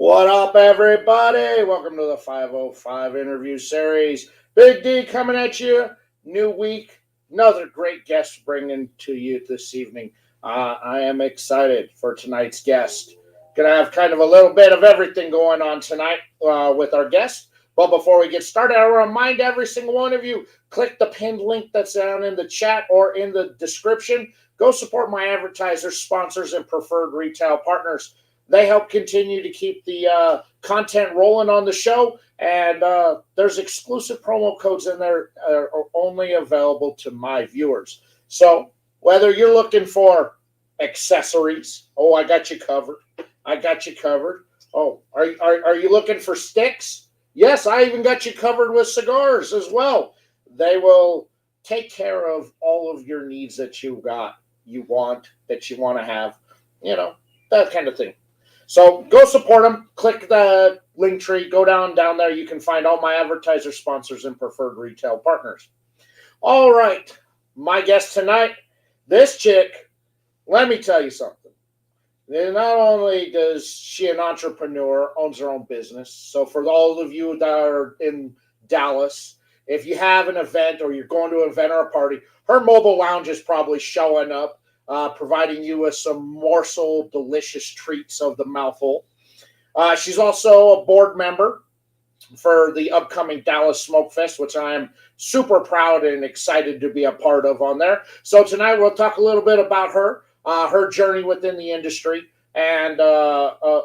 What up, everybody? Welcome to the 505 interview series. Big D coming at you. New week. Another great guest bringing to you this evening. I am excited for tonight's guest. Gonna have kind of a little bit of everything going on tonight with our guest. But before we get started, I remind every single one of you, click the pinned link that's down in the chat or in the description. Go support my advertisers, sponsors, and preferred retail partners. They help continue to keep the content rolling on the show, and there's exclusive promo codes in there are only available to my viewers. So whether you're looking for accessories, oh, I got you covered. I got you covered. Oh, are you looking for sticks? Yes, I even got you covered with cigars as well. They will take care of all of your needs that you want to have, that kind of thing. So go support them. Click the link tree. Go down there. You can find all my advertiser sponsors and preferred retail partners. All right. My guest tonight, this chick, let me tell you something. Not only does she an entrepreneur, owns her own business. So for all of you that are in Dallas, if you have an event or you're going to an event or a party, her mobile lounge is probably showing up. Providing you with some morsel delicious treats of the mouthful. She's also a board member for the upcoming Dallas Smokefest, which I am super proud and excited to be a part of on there. So tonight we'll talk a little bit about her journey within the industry, and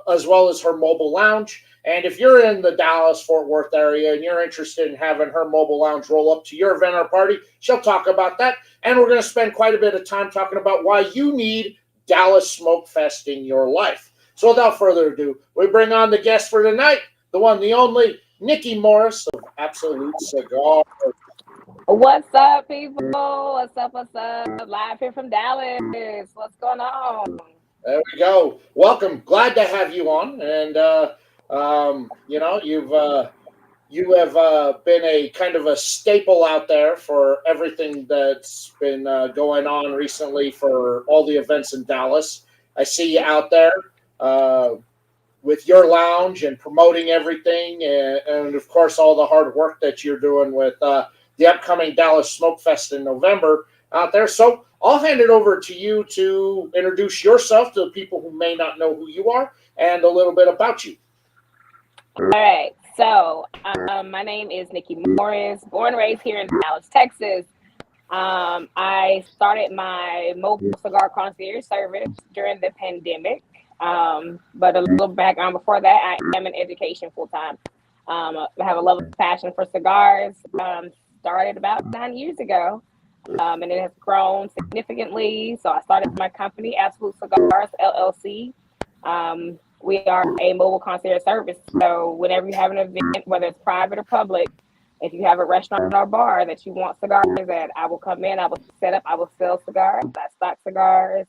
as well as her mobile lounge. And if you're in the Dallas-Fort Worth area and you're interested in having her mobile lounge roll up to your event or party, she'll talk about that. And we're going to spend quite a bit of time talking about why you need Dallas Smokefest in your life. So without further ado, we bring on the guest for tonight, the one, the only, Nikki Morris of Absolute Cigars. What's up, people? What's up? Live here from Dallas. What's going on? There we go. Welcome. Glad to have you on. And, you have been a kind of a staple out there for everything that's been going on recently for all the events in Dallas. I see you out there with your lounge and promoting everything, and of course all the hard work that you're doing with the upcoming Dallas Smokefest in November out there. So I'll hand it over to you to introduce yourself to the people who may not know who you are and a little bit about you. All right. So my name is Nikki Morris, born and raised here in Dallas, Texas. I started my mobile cigar concierge service during the pandemic. But a little background before that, I am in education full time. I have a love and passion for cigars. Started about 9 years ago, and it has grown significantly. So I started my company, Absolute Cigars, LLC. We are a mobile concierge service. So whenever you have an event, whether it's private or public, if you have a restaurant or bar that you want cigars at, I will come in, I will set up, I will sell cigars, I stock cigars.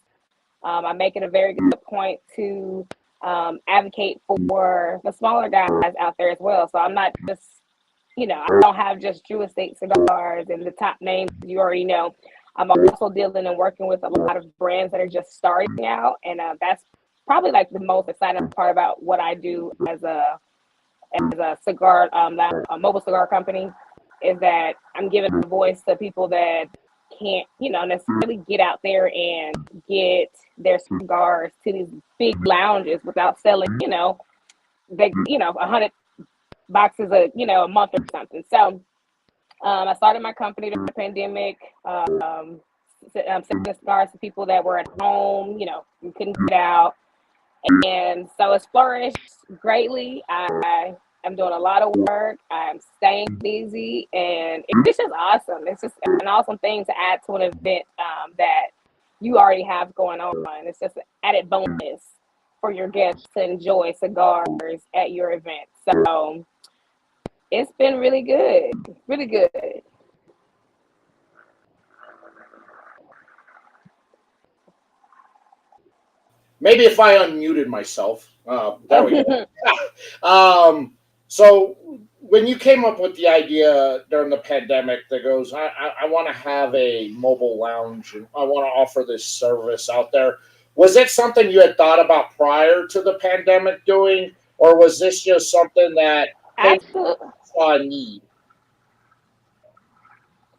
I make it a very good point to advocate for the smaller guys out there as well. So I'm not just, I don't have just Drew Estate cigars and the top names you already know. I'm also dealing and working with a lot of brands that are just starting out, and that's probably like the most exciting part about what I do as a cigar, a mobile cigar company, is that I'm giving a voice to people that can't, necessarily get out there and get their cigars to these big lounges without selling, they, 100 boxes a month or something. So I started my company during the pandemic, selling cigars to people that were at home, you couldn't get out. And so it's flourished greatly. I am doing a lot of work. I'm staying busy, and it's just awesome. It's just an awesome thing to add to an event that you already have going on. It's just an added bonus for your guests to enjoy cigars at your event. So it's been really good, really good. Maybe if I unmuted myself. There we go. So when you came up with the idea during the pandemic that goes, I want to have a mobile lounge and I want to offer this service out there, was it something you had thought about prior to the pandemic doing? or was this just something that, hey, Absolutely. saw a need?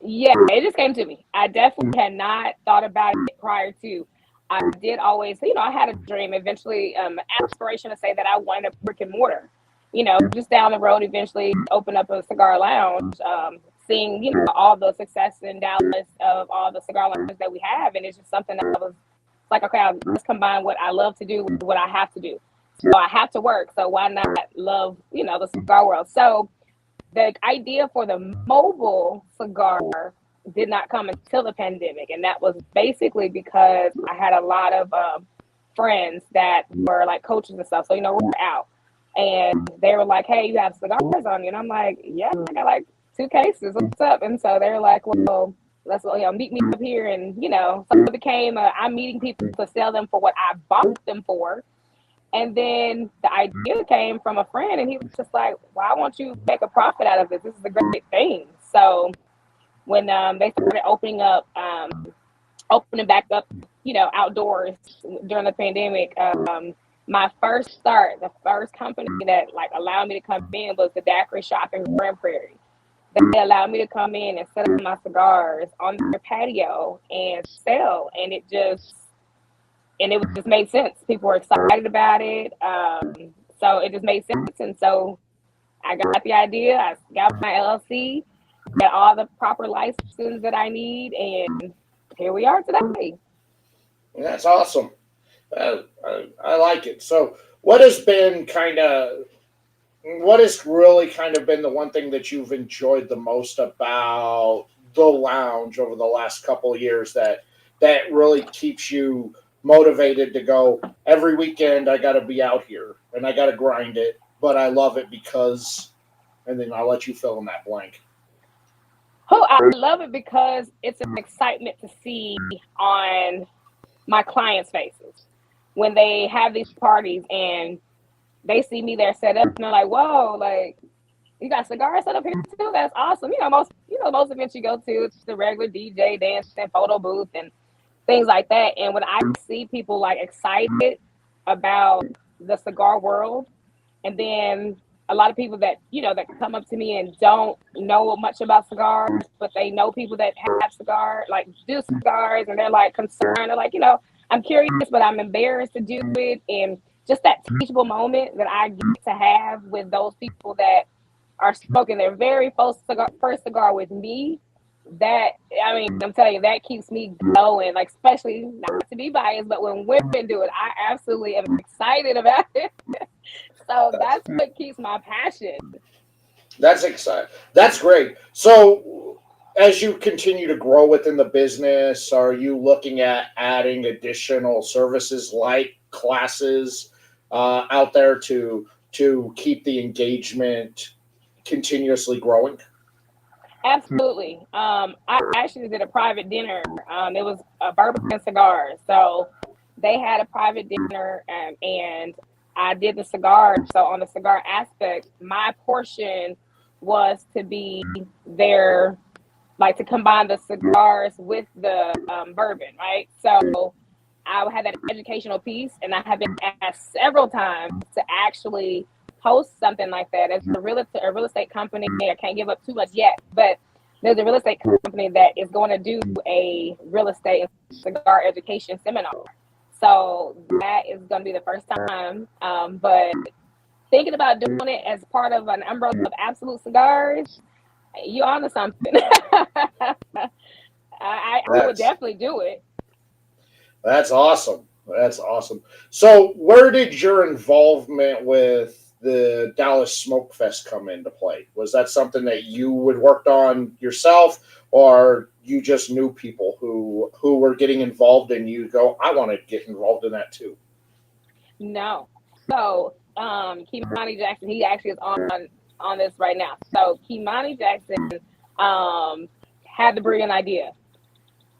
Yeah, it just came to me. I definitely had not thought about it prior to. I did always, I had a dream eventually, aspiration to say that I wanted a brick and mortar, just down the road, eventually open up a cigar lounge, seeing, all the success in Dallas of all the cigar lounges that we have. And it's just something that I was like, okay, let's combine what I love to do with what I have to do. So I have to work. So why not love, the cigar world? So the idea for the mobile cigar did not come until the pandemic, and that was basically because I had a lot of friends that were like coaches and stuff. So we're out, and they were like, "Hey, you have cigars on you?" And I'm like, "Yeah, I got like 2 cases. What's up?" And so they were like, "Well, let's meet me up here." And so it became I'm meeting people to sell them for what I bought them for. And then the idea came from a friend, and he was just like, "Why won't you make a profit out of this? This is a great thing." So when they started opening back up, outdoors during the pandemic, my the first company that like allowed me to come in was the Daiquiri Shop in Grand Prairie. They allowed me to come in and set up my cigars on their patio and sell, and it just made sense. People were excited about it. So it just made sense. And so I got the idea. I got my LLC, got all the proper licenses that I need, and here we are today. That's awesome. I like it. So, what has been what has really kind of been the one thing that you've enjoyed the most about the lounge over the last couple of years that really keeps you motivated to go every weekend? I got to be out here and I got to grind it, but I love it because, and then I'll let you fill in that blank. Oh, I love it because it's an excitement to see on my clients' faces when they have these parties and they see me there set up and they're like, "Whoa, like you got cigars set up here too? That's awesome." Most events you go to, it's the regular DJ dance and photo booth and things like that. And when I see people like excited about the cigar world, and then a lot of people that that come up to me and don't know much about cigars, but they know people that have cigars, like do cigars, and they're like concerned. They're like, I'm curious, but I'm embarrassed to do it. And just that teachable moment that I get to have with those people that are smoking their very first cigar with me, that I'm telling you, that keeps me going. Like, especially not to be biased, but when women do it, I absolutely am excited about it. So That's, that's what keeps my passion. that's exciting. That's great. So, as you continue to grow within the business, are you looking at adding additional services like classes out there to keep the engagement continuously growing? Absolutely. I actually did a private dinner. It was a bourbon and cigars. So they had a private dinner, and I did the cigar. So on the cigar aspect, my portion was to be there, like to combine the cigars with the bourbon, right? So I had that educational piece, and I have been asked several times to actually host something like that. As a real estate company, I can't give up too much yet, but there's a real estate company that is going to do a real estate cigar education seminar. So that is going to be the first time. But thinking about doing it as part of an umbrella of Absolute Cigars, you onto something. I would That's definitely do it. that's awesome. That's awesome. So, where did your involvement with the Dallas Smokefest come into play? Was that something that you would worked on yourself, or you just knew people who were getting involved, and you go, "I want to get involved in that too"? No. So, Kimani Jackson, he actually is on this right now. So, Kimani Jackson had the brilliant idea.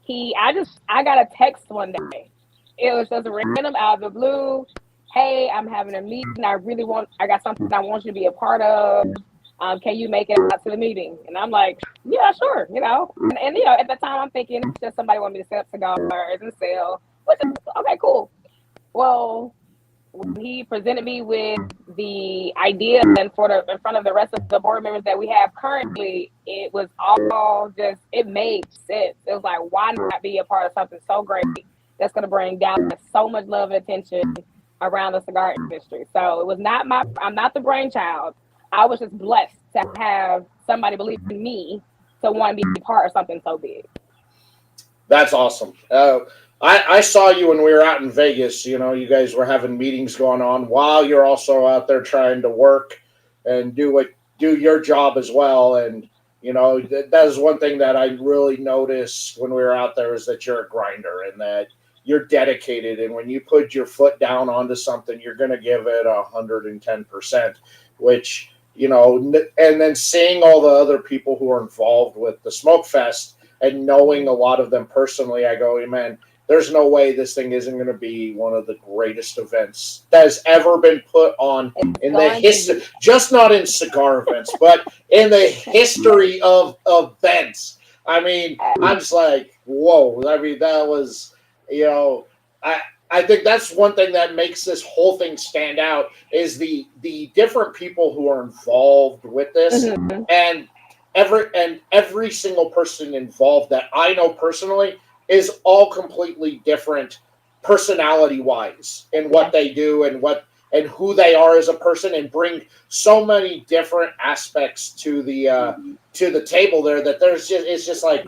I got a text one day. It was just random out of the blue. "Hey, I'm having a meeting. I got something I want you to be a part of. Can you make it out to the meeting?" And I'm like, "Yeah, sure." And at the time I'm thinking it's just somebody want me to set up cigars and sell, which is okay, cool. Well, when he presented me with the idea and in front of the rest of the board members that we have currently, it was all just, it made sense. It was like, why not be a part of something so great that's going to bring down so much love and attention around the cigar industry? So it was not I'm not the brainchild. I was just blessed to have somebody believe in me to want to be a part of something so big. That's awesome. I saw you when we were out in Vegas. You know, you guys were having meetings going on while you're also out there trying to work and do your job as well. And, you know, that is one thing that I really noticed when we were out there, is that you're a grinder and that you're dedicated. And when you put your foot down onto something, you're going to give it 110%, which, you know, and then seeing all the other people who are involved with the Smokefest and knowing a lot of them personally, I go, hey, man, there's no way this thing isn't going to be one of the greatest events that has ever been put on in the history, just not in cigar events, but in the history of events. I mean, I'm just like, whoa. I mean, that was, you know, I think that's one thing that makes this whole thing stand out, is the different people who are involved with this. Mm-hmm. And every single person involved that I know personally is all completely different personality wise in what they do and who they are as a person, and bring so many different aspects to the table there, that it's just like,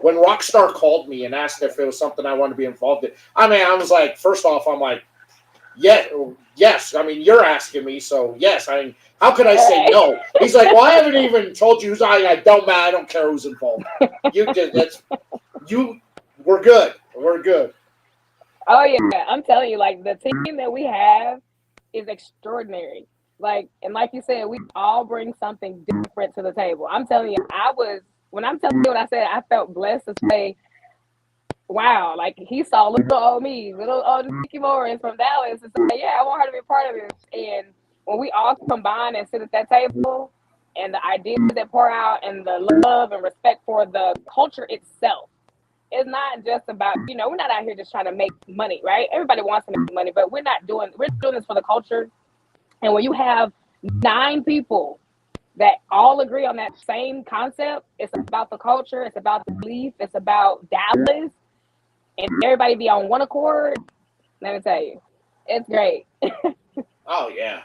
when Rockstar called me and asked if it was something I wanted to be involved in, I mean, I was like, first off, I'm like, yes. I mean, you're asking me, so yes. I mean, how could I say no? He's like, well, I haven't even told you who's. I don't care who's involved. We're good. We're good. Oh yeah, I'm telling you, like, the team that we have is extraordinary. Like, and like you said, we all bring something different to the table. I'm telling you, when I'm telling you what I said, I felt blessed to say, wow, like, he saw little old me, little old Nikki Morris from Dallas, and say, yeah, I want her to be a part of this. And when we all combine and sit at that table, and the ideas that pour out, and the love and respect for the culture itself, it's not just about, you know, we're not out here just trying to make money, right? Everybody wants to make money, but we're doing this for the culture. And when you have 9 people that all agree on that same concept, it's about the culture, it's about the belief, it's about Dallas, and everybody be on one accord, let me tell you, it's great. Oh yeah,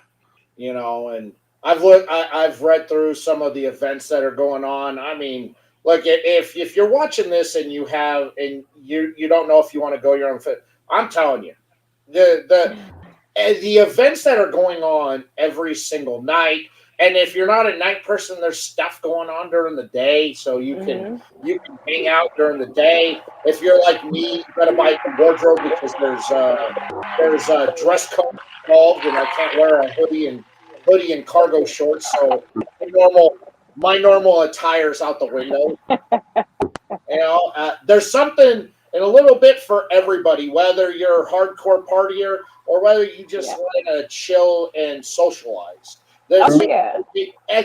you know, and I've read through some of the events that are going on. I mean, like, if you're watching this and you don't know if you want to go your own fit, I'm telling you, the events that are going on every single night. And if you're not a night person, there's stuff going on during the day, so you can hang out during the day. If you're like me, you gotta buy a wardrobe, because there's a dress code involved, and I can't wear a hoodie and cargo shorts, so my normal attire's out the window. You know, there's something and a little bit for everybody, whether you're a hardcore partier or whether you just want to chill and socialize. I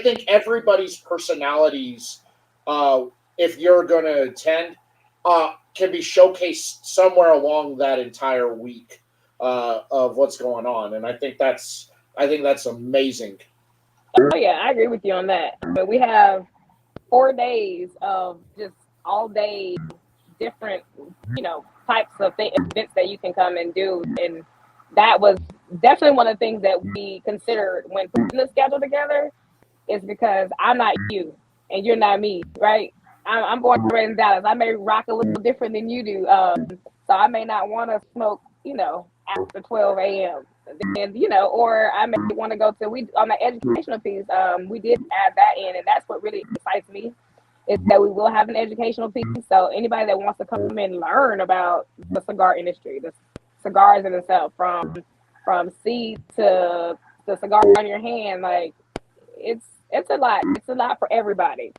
think everybody's personalities, if you're going to attend, can be showcased somewhere along that entire week of what's going on, and I think that's amazing. Oh yeah, I agree with you on that. But we have 4 days of just all day different, you know, types of events that you can come and do, and that was definitely one of the things that we considered when putting the schedule together, is because I'm not you and you're not me, right? I'm born and raised in Dallas. I may rock a little different than you do, so I may not want to smoke, you know, after 12 a.m. And, you know, or I may want to go to, on the educational piece, we did add that in, and that's what really excites me, is that we will have an educational piece. So anybody that wants to come and learn about the cigar industry, the cigars in itself, from seed to the cigar on your hand, like, it's a lot. It's a lot for everybody.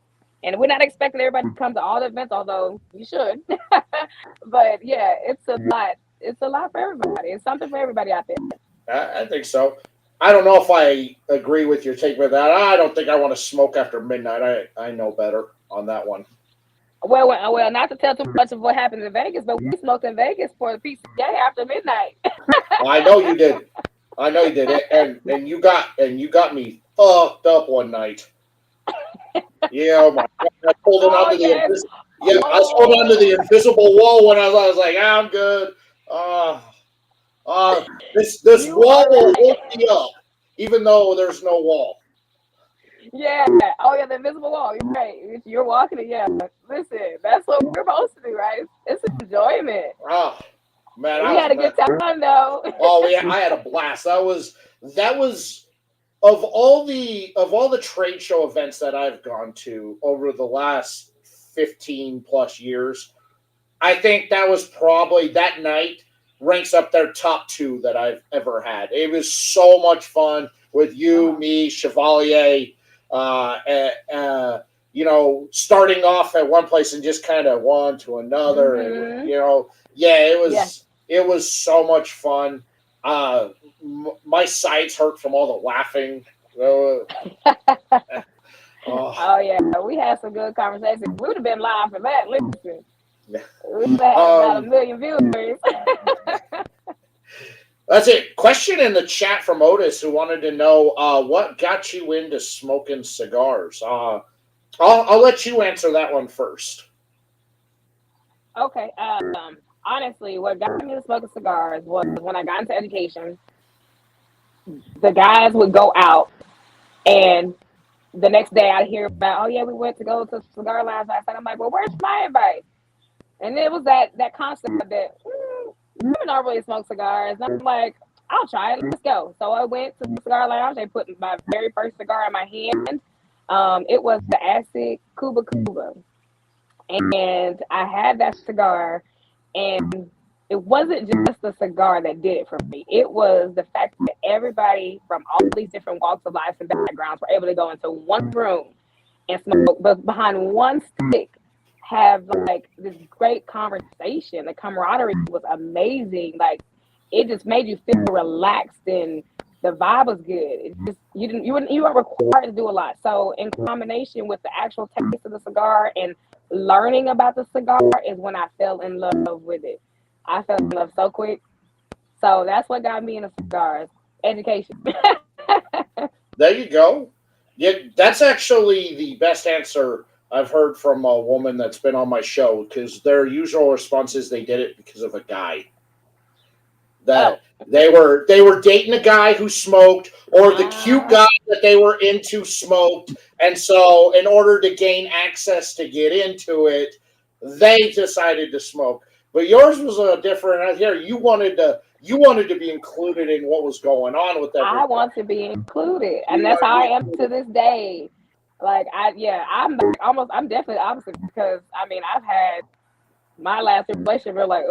And we're not expecting everybody to come to all the events, although you should. But yeah, it's a lot. It's a lot for everybody. It's something for everybody out there. I think so. I don't know if I agree with your take with that. I don't think I want to smoke after midnight. I know better on that one. Well, not to tell too much of what happened in Vegas, but we smoked in Vegas for the PCA after midnight. I know you did. I know you did it, and you got me fucked up one night. Yeah, oh my God. I was holding Oh onto the yes. yeah, I was holding onto the Oh invisible wall when I was like, ah, I'm good. Uh, this you wall are will right. hold me up, even though there's no wall. Yeah. Oh yeah, the invisible wall. You're right. You're walking it. Yeah. Listen, that's what we're supposed to do, right? It's enjoyment. Ah, man, I We was had a good mad. time though. Oh yeah, I had a blast. That was of all the trade show events that I've gone to over the last 15 plus years. I think that was probably that night ranks up there top two that I've ever had. It was so much fun with you, Uh-huh. me, Chevalier. Starting off at one place and just kind of one to another, and Mhm. yeah, Yes. it was so much fun. Uh, my sides hurt from all the laughing. Uh, oh, Oh yeah, we had some good conversations. We would have been live for that. Listen, yeah. we would have had about a Um, million viewers. That's it. Question in the chat from Otis who wanted to know what got you into smoking cigars. I'll let you answer that one first. Okay. Honestly, what got me to smoking cigars was when I got into education. The guys would go out, and the next day I'd hear about, oh yeah, we went to go to cigar lounge last night. I'm like, well, where's my invite? And it was that concept that women don't really smoke cigars. And I'm like, I'll try it. Let's go. So I went to the cigar lounge. They put my very first cigar in my hand. It was the Acid Cuba Cuba, and I had that cigar, and it wasn't just the cigar that did it for me. It was the fact that everybody from all these different walks of life and backgrounds were able to go into one room and smoke, but behind one stick, have like this great conversation. The camaraderie was amazing. Like it just made you feel relaxed, and the vibe was good. It just you weren't required to do a lot. So in combination with the actual taste of the cigar and learning about the cigar is when I fell in love with it. I fell in love so quick. So that's what got me into cigars. Education. There you go. Yeah, that's actually the best answer I've heard from a woman that's been on my show because their usual response is they did it because of a guy. Oh. That they were dating a guy who smoked, or the cute Uh, guy that they were into smoked, and so in order to gain access to get into it, they decided to smoke. But yours was a different. Here, you wanted to be included in what was going on with I everybody. want to be included, and You that's want to how be I am to included. this day. Like I'm like almost, I'm definitely the opposite because I mean, I've had my last relationship. Where like,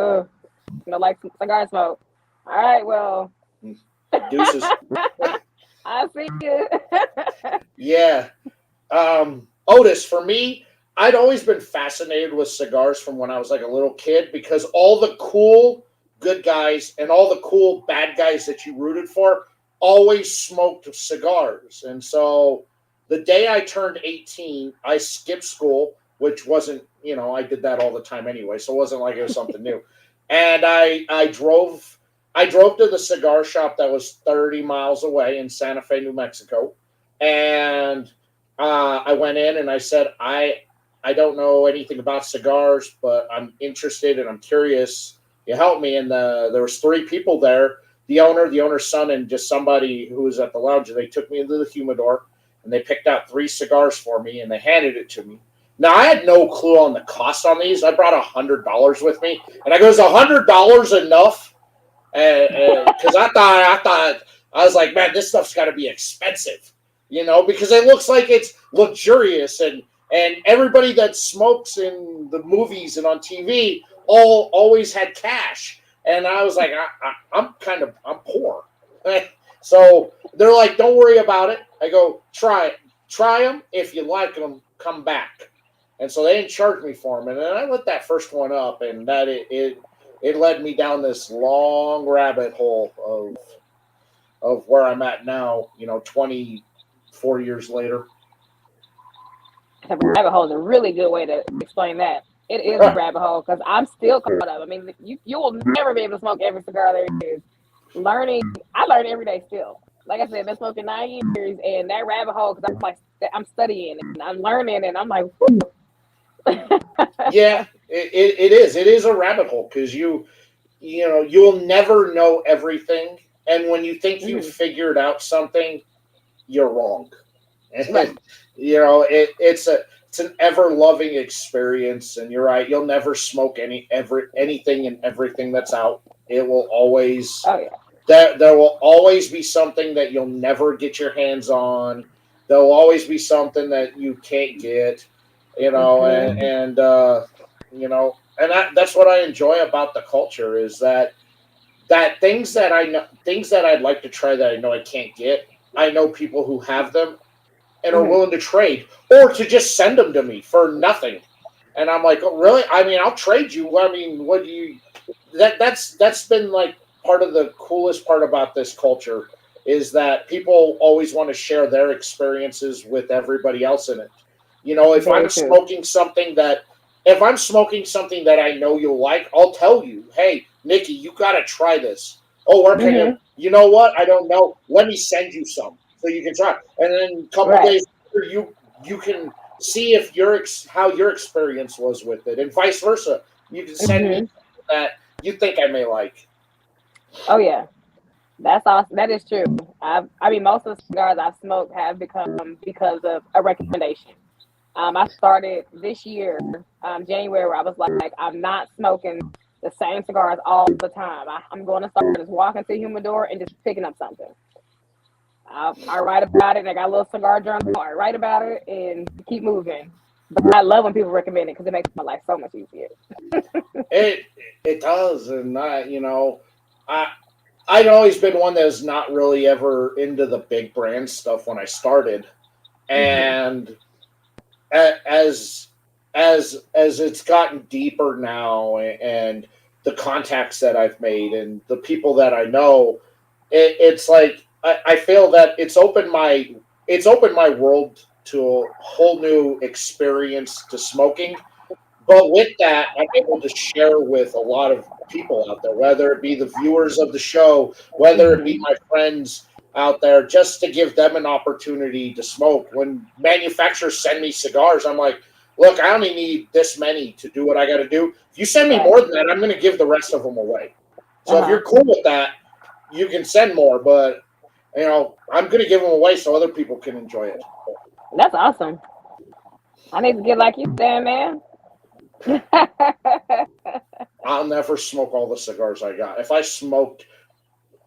like cigar smoke. All right, well, Deuces. I see you. Yeah. Otis, for me, I'd always been fascinated with cigars from when I was like a little kid because all the cool good guys and all the cool bad guys that you rooted for always smoked cigars. And so the day I turned 18, I skipped school, which wasn't, I did that all the time anyway, so it wasn't like it was something new. And I drove to the cigar shop that was 30 miles away in Santa Fe, New Mexico. And I went in and I said, I don't know anything about cigars, but I'm interested and I'm curious. You help me. And there was three people there: the owner, the owner's son, and just somebody who was at the lounge. And they took me into the humidor and they picked out three cigars for me and they handed it to me. Now I had no clue on the cost on these. I brought $100 with me, and I goes, $100 enough? Because I thought I was like, man, this stuff's got to be expensive, because it looks like it's luxurious, and everybody that smokes in the movies and on TV always had cash, and I was like, I'm poor, so they're like, don't worry about it. I go, try them. If you like them, come back. And so they didn't charge me for them, and then I lit that first one up, and that it led me down this long rabbit hole of where I'm at now, 24 years later. Rabbit hole is a really good way to explain that. It is a rabbit hole because I'm still caught up. I mean, you will never be able to smoke every cigar there is. learning. I learn every day still. Like I said, I've been smoking 9 years, and that rabbit hole, because I'm like, I'm studying and I'm learning, and I'm like, Yeah, it is. It is a rabbit hole because you'll never know everything, and when you think you've mm-hmm. figured out something, you're wrong. Right. And it's an ever loving experience, and you're right. You'll never smoke anything and everything that's out. It will always Oh yeah. there will always be something that you'll never get your hands on. There will always be something that you can't get, Mm-hmm. and that's what I enjoy about the culture is that things that I'd like to try that I know I can't get. I know people who have them and are Mm-hmm. willing to trade or to just send them to me for nothing. And I'm like, oh, really? I mean, I'll trade you. I mean, what do you? That's been like part of the coolest part about this culture is that people always want to share their experiences with everybody else in it. If Very I'm true. smoking something that if I'm smoking something that I know you'll like, I'll tell you, hey, Nikki, you got to try this. Oh, where can you? Mm-hmm. You know what? I don't know. Let me send you some so you can try. And then a couple Right. days later, you can see if how your experience was with it, and vice versa. You can send me Mm-hmm. that you think I may like. Oh yeah. That's awesome. That is true. I mean, most of the cigars I've smoked have become because of a recommendation. I started this year, January, where I was like, I'm not smoking the same cigars all the time. I'm going to start just walking to the humidor and just picking up something. I write about it, and I got a little cigar journal. I write about it and keep moving. But I love when people recommend it because it makes my life so much easier. It it does, and I I'd always been one that was not really ever into the big brand stuff when I started, Hmm. and as as it's gotten deeper now, and the contacts that I've made and the people that I know, it's like I feel that it's opened my world to a whole new experience to smoking. But with that, I'm able to share with a lot of people out there, whether it be the viewers of the show, whether it be Hmm. my friends out there, just to give them an opportunity to smoke. When manufacturers send me cigars, I'm like, look, I only need this many to do what I got to do. If you send me Right. more than that, I'm going to give the rest of them away. Uh So if huh. you're cool with that, you can send more, but I'm going to give them away so other people can enjoy it. That's awesome. I need to get like you said, man. I'll never smoke all the cigars I got. If I smoked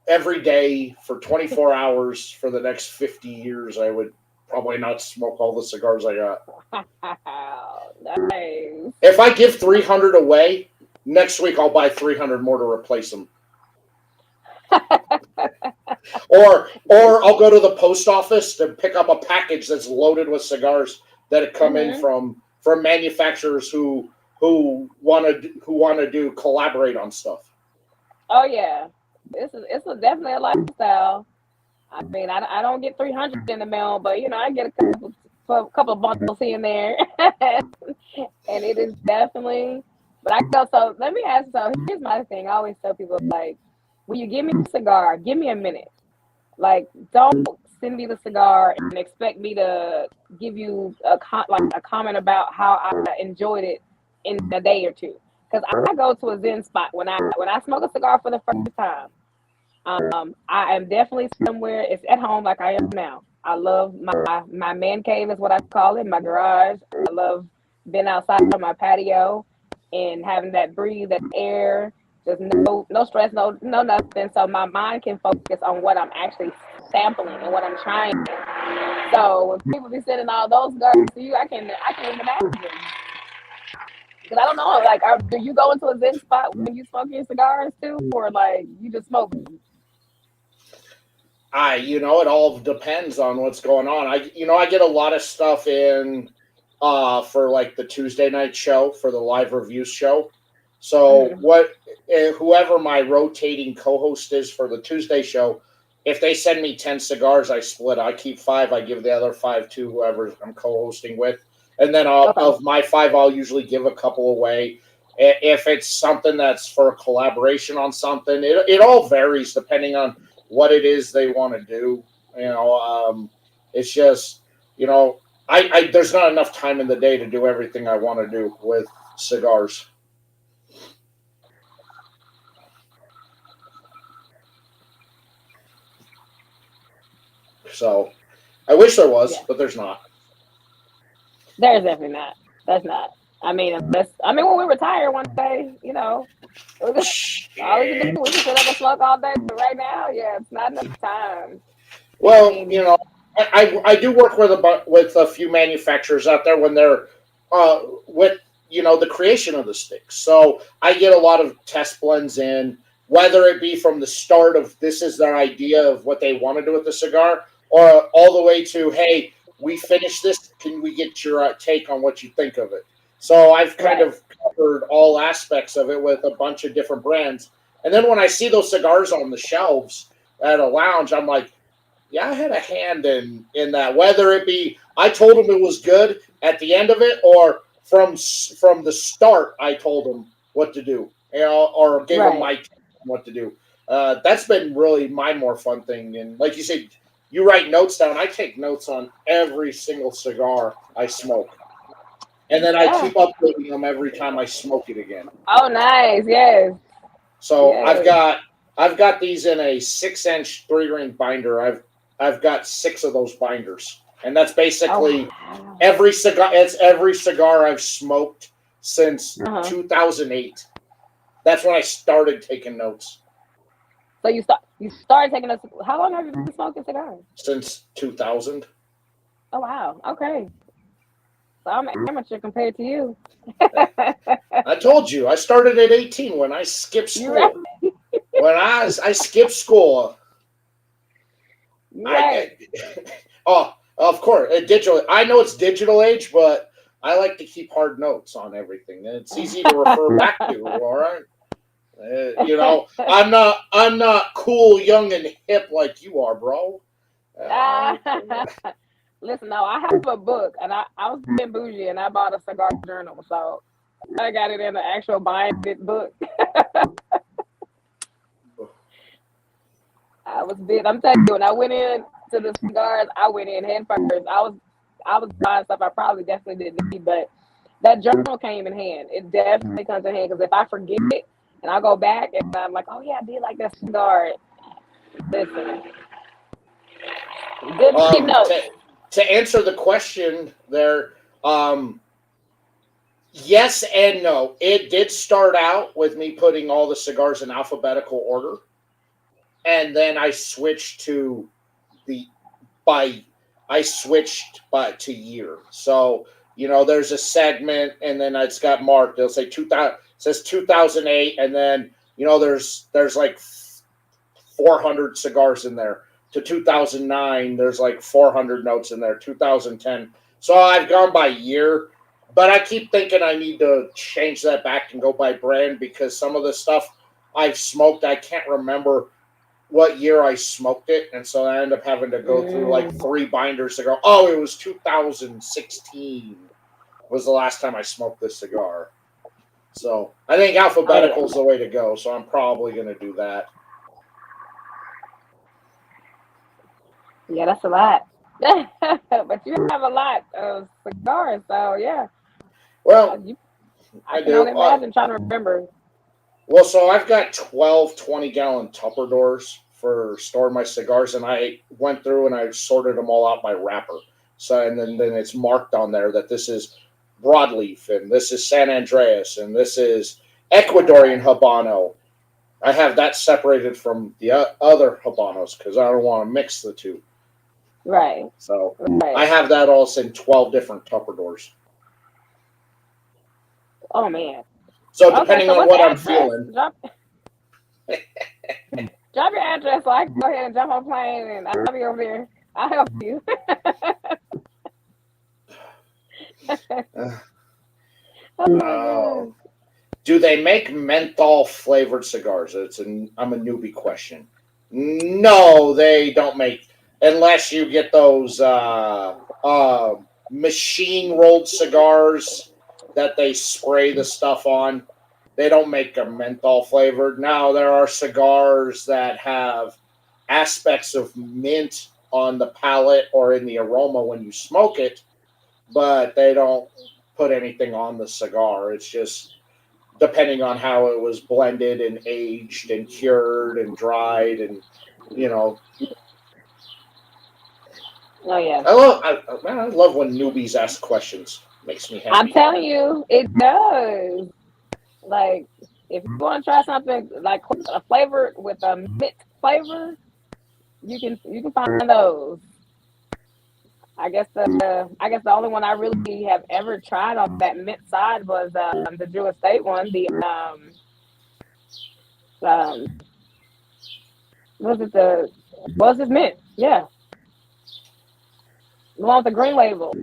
every day for 24 hours for the next 50 years, I would probably not smoke all the cigars I got. Nice. If I give 300 away, next week I'll buy 300 more to replace them. Or I'll go to the post office to pick up a package that's loaded with cigars that have come in Hmm. from manufacturers who want to do collaborate on stuff. Oh yeah, definitely a lifestyle. I mean, I don't get 300 in the mail, but I get a couple of bundles here and there, and it is definitely. But I go. So let me ask. So here's my thing. I always tell people like, when you give me a cigar, give me a minute. Like, don't send me the cigar and expect me to give you a comment about how I enjoyed it in a day or two. Because I go to a Zen spot when I smoke a cigar for the first time. I am definitely somewhere. It's at home like I am now. I love my man cave is what I call it, my garage. I love being outside on my patio and having that breathe, that air. Just no stress, no nothing. So my mind can focus on what I'm actually sampling and what I'm trying. So when people be sending all those guys to you, I can't even imagine. Because I don't know, like, do you go into a Zen spot when you smoke your cigars too, or like you just smoke? It all depends on what's going on. I get a lot of stuff in for like the Tuesday night show for the live reviews show. So Mm-hmm. whoever my rotating co-host is for the Tuesday show, if they send me 10 cigars, I split. I keep 5, I give the other 5 to whoever I'm co-hosting with. And then Okay. of my 5, I'll usually give a couple away. If it's something that's for a collaboration on something, it all varies depending on what it is they want to do. It's just, there's not enough time in the day to do everything I want to do with cigars. So I wish there was, but there's not. There's definitely not. That's not. I mean, when we retire one day, all we can do, we can sit up and smoke all day. But right now, it's not enough time. Well, I do work with a few manufacturers out there when they're with the creation of the sticks. So I get a lot of test blends in, whether it be from the start of this is their idea of what they want to do with the cigar, or all the way to, hey, we finished this. Can we get your take on what you think of it? So I've kind of covered all aspects of it with a bunch of different brands. And then when I see those cigars on the shelves at a lounge, I'm like, yeah, I had a hand in that. Whether it be I told him it was good at the end of it, or from the start I told him what to do, or gave him my take on what to do. That's been really my more fun thing. And like you said, you write notes down. I take notes on every single cigar I smoke. And then I keep updating them every time I smoke it again. Oh, nice. Yes. So I've got these in a 6-inch 3-ring binder. I've got 6 of those binders. And that's basically every cigar. It's every cigar I've smoked since 2008. That's when I started taking notes. So you started taking notes. How long have you been smoking cigars? Since 2000. Oh, wow. Okay. So I'm amateur compared to you. I told you, I started at 18 when I skipped school. Right. When I skipped school. Right. Of course, digital. I know it's digital age, but I like to keep hard notes on everything, and it's easy to refer back to. All right, I'm not cool, young, and hip like you are, bro. Listen, no, I have a book, and I was being bougie, and I bought a cigar journal, so I got it in the actual binded book. I'm telling you, when I went in to the cigars, I went in head first. I was buying stuff I probably definitely didn't need, but that journal came in hand. It definitely comes in hand, because if I forget it and I go back and I'm like, oh yeah, I did like that cigar. Listen, good keep notes. To answer the question there, yes and no. It did start out with me putting all the cigars in alphabetical order, and then I switched to year. So there's a segment, and then it's got marked. They'll say 2000. Says 2008, and then there's like 400 cigars in there. To 2009, there's like 400 notes in there. 2010. So I've gone by year, but I keep thinking I need to change that back and go by brand, because some of the stuff I've smoked, I can't remember what year I smoked it, and so I end up having to go through like 3 binders to go, oh, it was 2016 was the last time I smoked this cigar. So I think alphabetical is the way to go, so I'm probably going to do that. Yeah, that's a lot. But you have a lot of cigars, so yeah. Well, I can only imagine trying to remember. Well, so I've got 12 20-gallon Tupperwares for storing my cigars, and I went through and I sorted them all out by wrapper. So, and then it's marked on there that this is broadleaf, and this is San Andreas, and this is Ecuadorian Habano. I have that separated from the other Habanos because I don't want to mix the two. Right. So I have that all in 12 different Tupperwares. Oh, man. So depending on what I'm feeling. Drop your address so I can go ahead and jump on a plane, and I'll be over there. I'll help you. Do they make menthol flavored cigars? I'm a newbie question. No, they don't make, unless you get those machine rolled cigars that they spray the stuff on. they don't make them menthol flavored. Now there are cigars that have aspects of mint on the palate or in the aroma when you smoke it, but they don't put anything on the cigar. It's just depending on how it was blended and aged and cured and dried and you know. Oh yeah. I love when newbies ask questions. Makes me happy. I'm telling you, it does. Like, if you want to try something like a flavor with a mint flavor, you can find those. I guess the only one I really have ever tried on that mint side was the Drew Estate one. Um was it mint? Yeah, the one with the green label.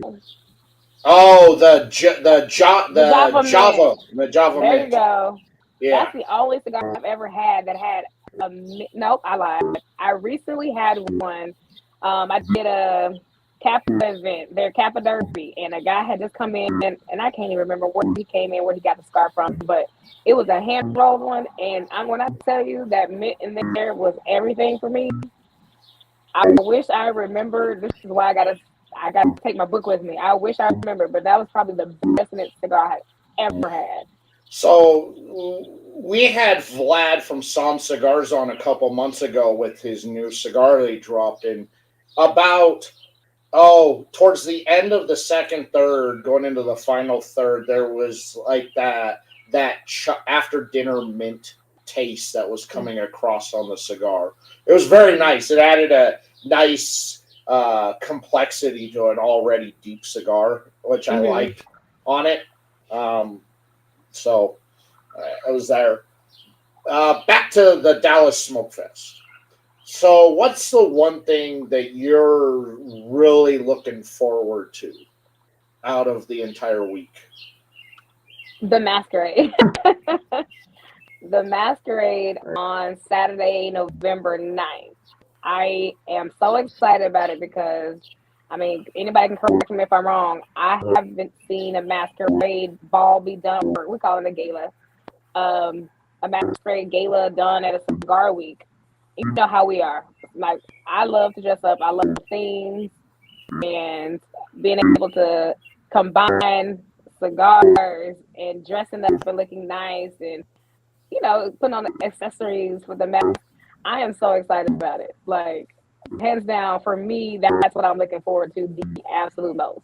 Oh, the Java mint. Java There you mint. go. Yeah. That's the only cigar I've ever had that had a mint. Nope, I lied. I recently had one. I did a Kappa event, their Kappa Derby, and a guy had just come in, and I can't even remember where he came in, where he got the scarf from, but it was a hand rolled one. And when I tell you that mint in there was everything for me, I wish I remembered. This is why I gotta take my book with me. I wish I remembered, but that was probably the best mint cigar I ever had. So we had Vlad from Som Cigars on a couple months ago with his new cigar that he dropped in. About towards the end of the second third, going into the final third, there was like that after dinner mint taste that was coming across on the cigar. It was very nice. It added a nice complexity to an already deep cigar, which I liked on it. So I was there. Back to the Dallas Smokefest. So, what's the one thing that you're really looking forward to out of the entire week? The Masquerade. The Masquerade on Saturday, November 9th. I am so excited about it because, I mean, anybody can correct me if I'm wrong. I haven't seen a Masquerade ball be done, or we call it a gala. A Masquerade gala done at a cigar week. You know how we are. Like, I love to dress up. I love themes, and being able to combine cigars and dressing up and looking nice, and putting on the accessories for the mask. I am so excited about it. Like, hands down, for me, that's what I'm looking forward to the absolute most.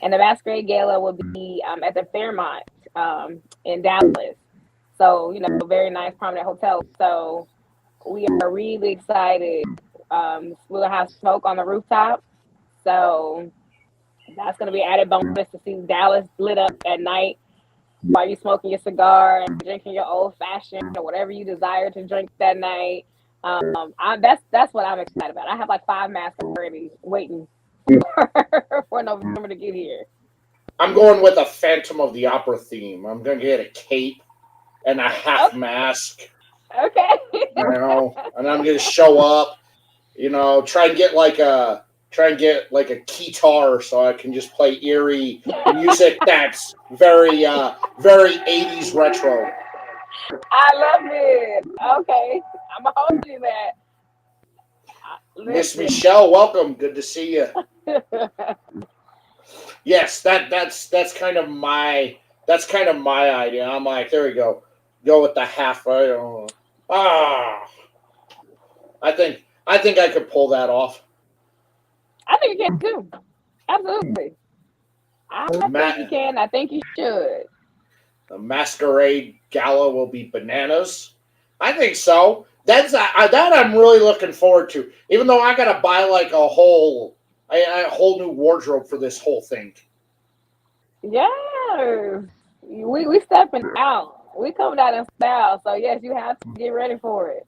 And the Masquerade Gala will be at the Fairmont in Dallas. So, very nice, prominent hotel. So we are really excited. We'll have smoke on the rooftop. So that's going to be added bonus to see Dallas lit up at night while you're smoking your cigar and drinking your old fashioned or whatever you desire to drink that night. That's what I'm excited about. I have like 5 masks already waiting for November to get here. I'm going with a Phantom of the Opera theme. I'm going to get a cape and a half mask. Okay. And I'm going to show up. Try and get like a guitar so I can just play eerie music that's very 80s retro. I love it. Okay, I'm gonna hold you that. Miss Michelle, welcome. Good to see you. Yes, that's kind of my idea. I'm like, there we go. Go with the half. I think I could pull that off. I think you can too. Absolutely. I think you can. I think you should. The Masquerade Gala will be bananas. I think so. That I'm really looking forward to. Even though I gotta buy like a whole new wardrobe for this whole thing. Yeah, we stepping out. We coming out in style. So yes, you have to get ready for it.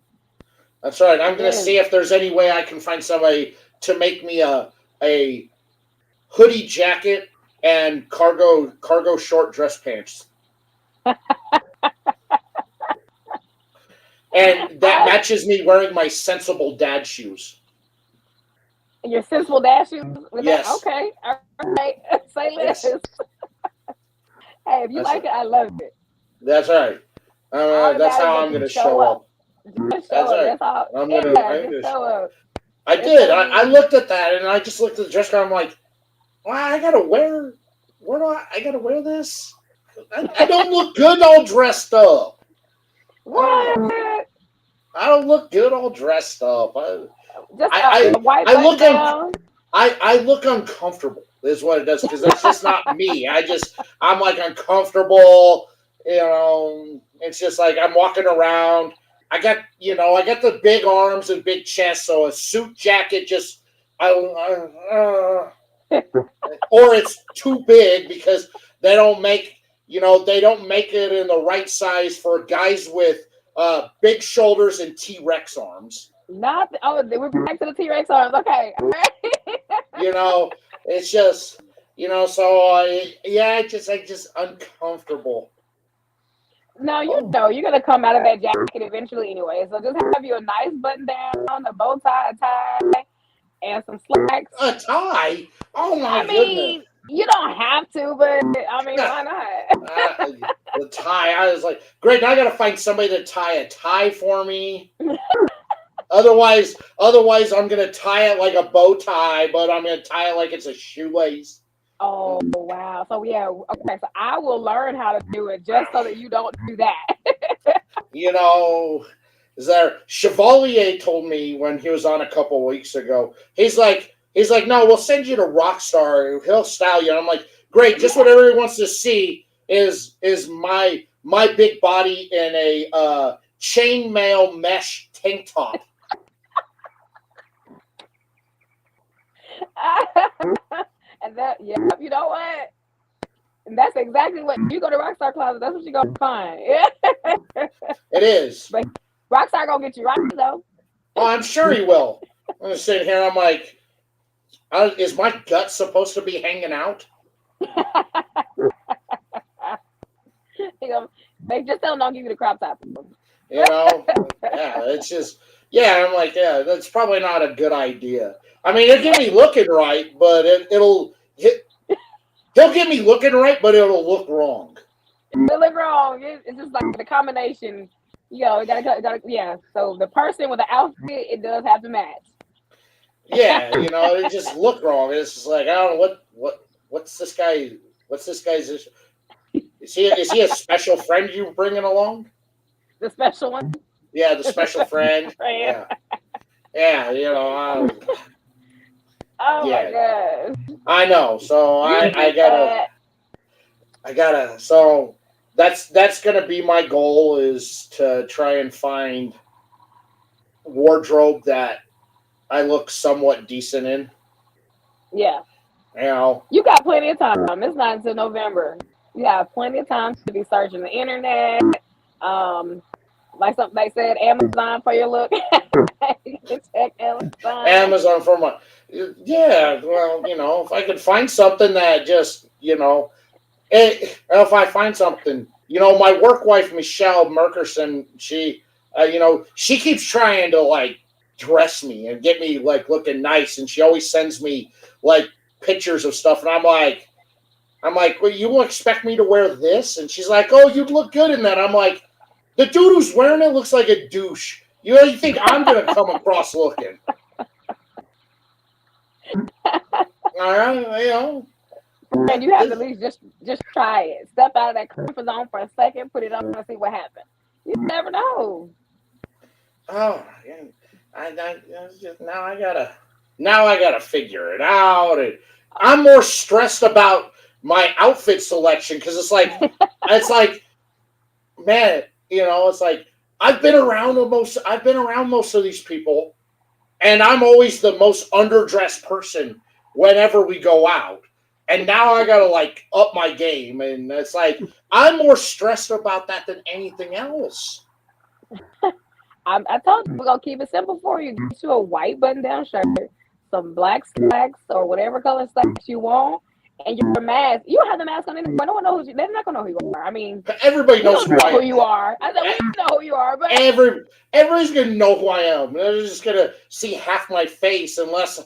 That's right. I'm gonna see if there's any way I can find somebody to make me a hoodie jacket and cargo short dress pants. And that matches me wearing my sensible dad shoes. Your sensible dad shoes? Yes. Okay. All right. Say less. Yes. Hey, if you like it, I love it. That's right. All it That's matters how is I'm that going you to show show up. up. Just show That's up. right. That's all. I'm Yeah, gonna just show up. I It's did. gonna I be looked at that and I just looked at the dress code. I'm like, well, I gotta wear. Where do I gotta wear this? I don't look good all dressed up. what? I don't look good all dressed up. Just I, a white I button look down. I look uncomfortable. Is what it does because that's just not me. I'm like uncomfortable. It's just like I'm walking around. I got the big arms and big chest, so a suit jacket just or it's too big because they don't make it in the right size for guys with big shoulders and T-Rex arms. Not we're back to the T-Rex arms. Okay. All right. It's just so I just uncomfortable. No, you're gonna come out of that jacket eventually anyway. So just have you a nice button down, a bow tie, a tie, and some slacks. A tie? Oh my I goodness! mean, you don't have to, but I mean, why not? The tie. I was like, great. Now I got to find somebody to tie a tie for me. Otherwise, I'm gonna tie it like a bow tie, but I'm gonna tie it like it's a shoelace. Oh wow! So yeah, okay. So I will learn how to do it just so that you don't do that. Is there Chevalier told me when he was on a couple weeks ago. He's like, no, we'll send you to Rockstar. He'll style you. And I'm like, great. Just what everybody wants to see is my big body in a chainmail mesh tank top. And that, yeah, you know what? And that's exactly what you go to Rockstar Closet. That's what you're gonna find. Yeah. It is. But Rockstar gonna get you right though. Oh, I'm sure he will. I'm just sitting here. I'm like, is my gut supposed to be hanging out? They just don't give you the crop top. Yeah, it's just, I'm like, that's probably not a good idea. I mean, it'll get me looking right, but he'll get me looking right, but it'll look wrong. It'll look wrong. It's just like the combination. Gotta, yeah. So the person with the outfit, it does have to match. Yeah, it just look wrong. It's just like, I don't know what's this guy? What's this guy's issue? Is he a special friend you bringing along? The special one. Yeah, the special friend. Yeah. Yeah, oh my god. I know. So I gotta. So that's gonna be my goal, is to try and find wardrobe that I look somewhat decent in. Yeah. You got plenty of time. It's not until November. You have plenty of time to be searching the internet. Like something they said, Amazon for your look. Check Amazon for my. Yeah, well, if I could find something that just, if I find something, my work wife Michelle Merkerson, she keeps trying to like dress me and get me like looking nice, and she always sends me like pictures of stuff, and I'm like, well, you will expect me to wear this? And she's like, oh, you'd look good in that. I'm like, the dude who's wearing it looks like a douche. You really think I'm gonna come across looking? All right, And you have to at least just try it. Step out of that comfort zone for a second, put it on and see what happens. You never know. Oh, now I gotta figure it out. And I'm more stressed about my outfit selection because it's like, man, it's like I've been around most of these people, and I'm always the most underdressed person whenever we go out. And now I gotta like up my game, and it's like I'm more stressed about that than anything else. I told you we're gonna keep it simple for you. Get you a white button-down shirt, some black slacks or whatever color slacks you want, and your mask. You don't have the mask on anymore. No one knows you. They're not gonna know who you are. I mean, everybody knows who you are. I said we know who you are, but everybody's gonna know who I am. They're just gonna see half my face unless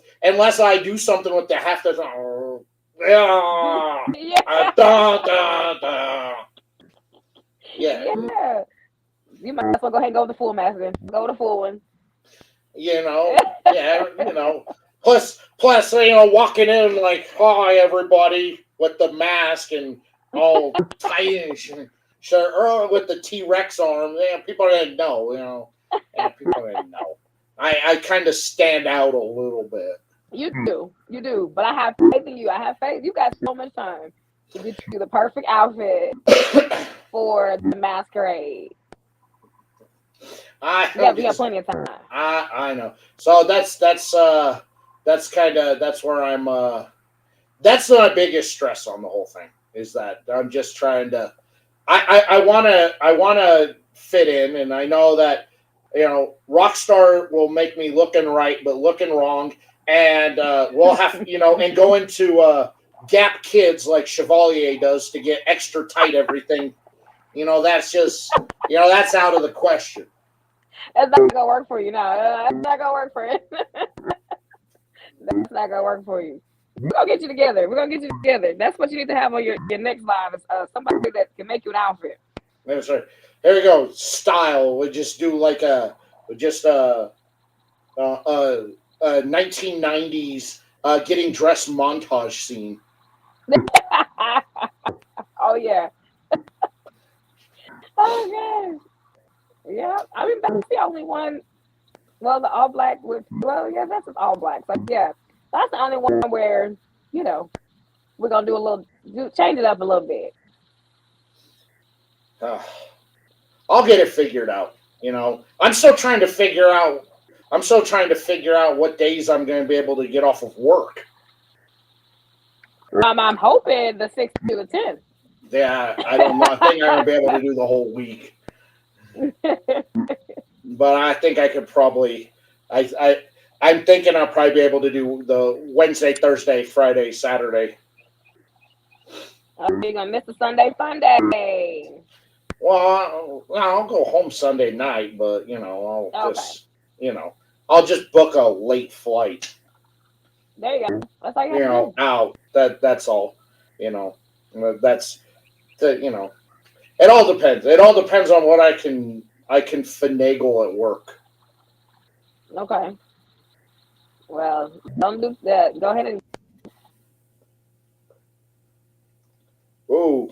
I do something with the half the. Yeah. Yeah. Da, da, da. Yeah. You might as well go ahead and go with the full mask then. Go with the full one. Yeah. Plus, walking in like, hi everybody, with the mask and all tight and sure, with the T-Rex arm. Yeah, people didn't know. Yeah, people didn't know. I kind of stand out a little bit. You do. But I have faith in you. I have faith. You got so much time to get you the perfect outfit for the masquerade. We got plenty of time. I know. So that's where I'm. That's my biggest stress on the whole thing, is that I'm just trying to. I wanna fit in, and I know that Rockstar will make me looking right, but looking wrong, and we'll have and go into Gap Kids like Chevalier does to get extra tight everything. That's just that's out of the question. That's not gonna work for you. No, that's not gonna work for you. That's not gonna work for you. We're gonna get you together. That's what you need to have on your next live. Is somebody that can make you an outfit. That's right. There we go. Style. We'll just do like a 1990s getting dressed montage scene. Oh yeah. Oh gosh. Yeah, I mean that's the only one. Well, the all black with that's just all black. But yeah, that's the only one where we're gonna change it up a little bit. I'll get it figured out. I'm still trying to figure out. What days I'm going to be able to get off of work. I'm hoping the 6th to the 10th. Yeah, I don't know. I think I'm going to be able to do the whole week. But I think I could probably. I'm thinking I'll probably be able to do the Wednesday, Thursday, Friday, Saturday. You're gonna miss the Sunday fun day. Well, I'll go home Sunday night, but I'll just book a late flight. There you go. That's all you have to do. Out. That's all. That's the. It all depends. It all depends on what I can finagle at work. Okay. Well, don't do that. Go ahead and. Ooh,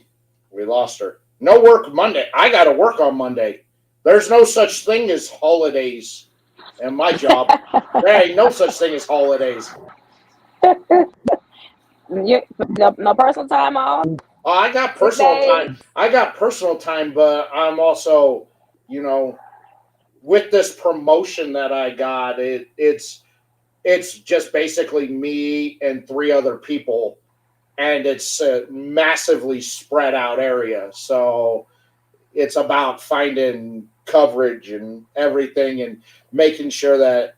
we lost her. No work Monday. I got to work on Monday. There's no such thing as holidays in my job. There ain't no such thing as holidays. No personal time off. I got personal time. But I'm also, with this promotion that I got, it's just basically me and 3 other people, and it's a massively spread out area. So it's about finding coverage and everything, and making sure that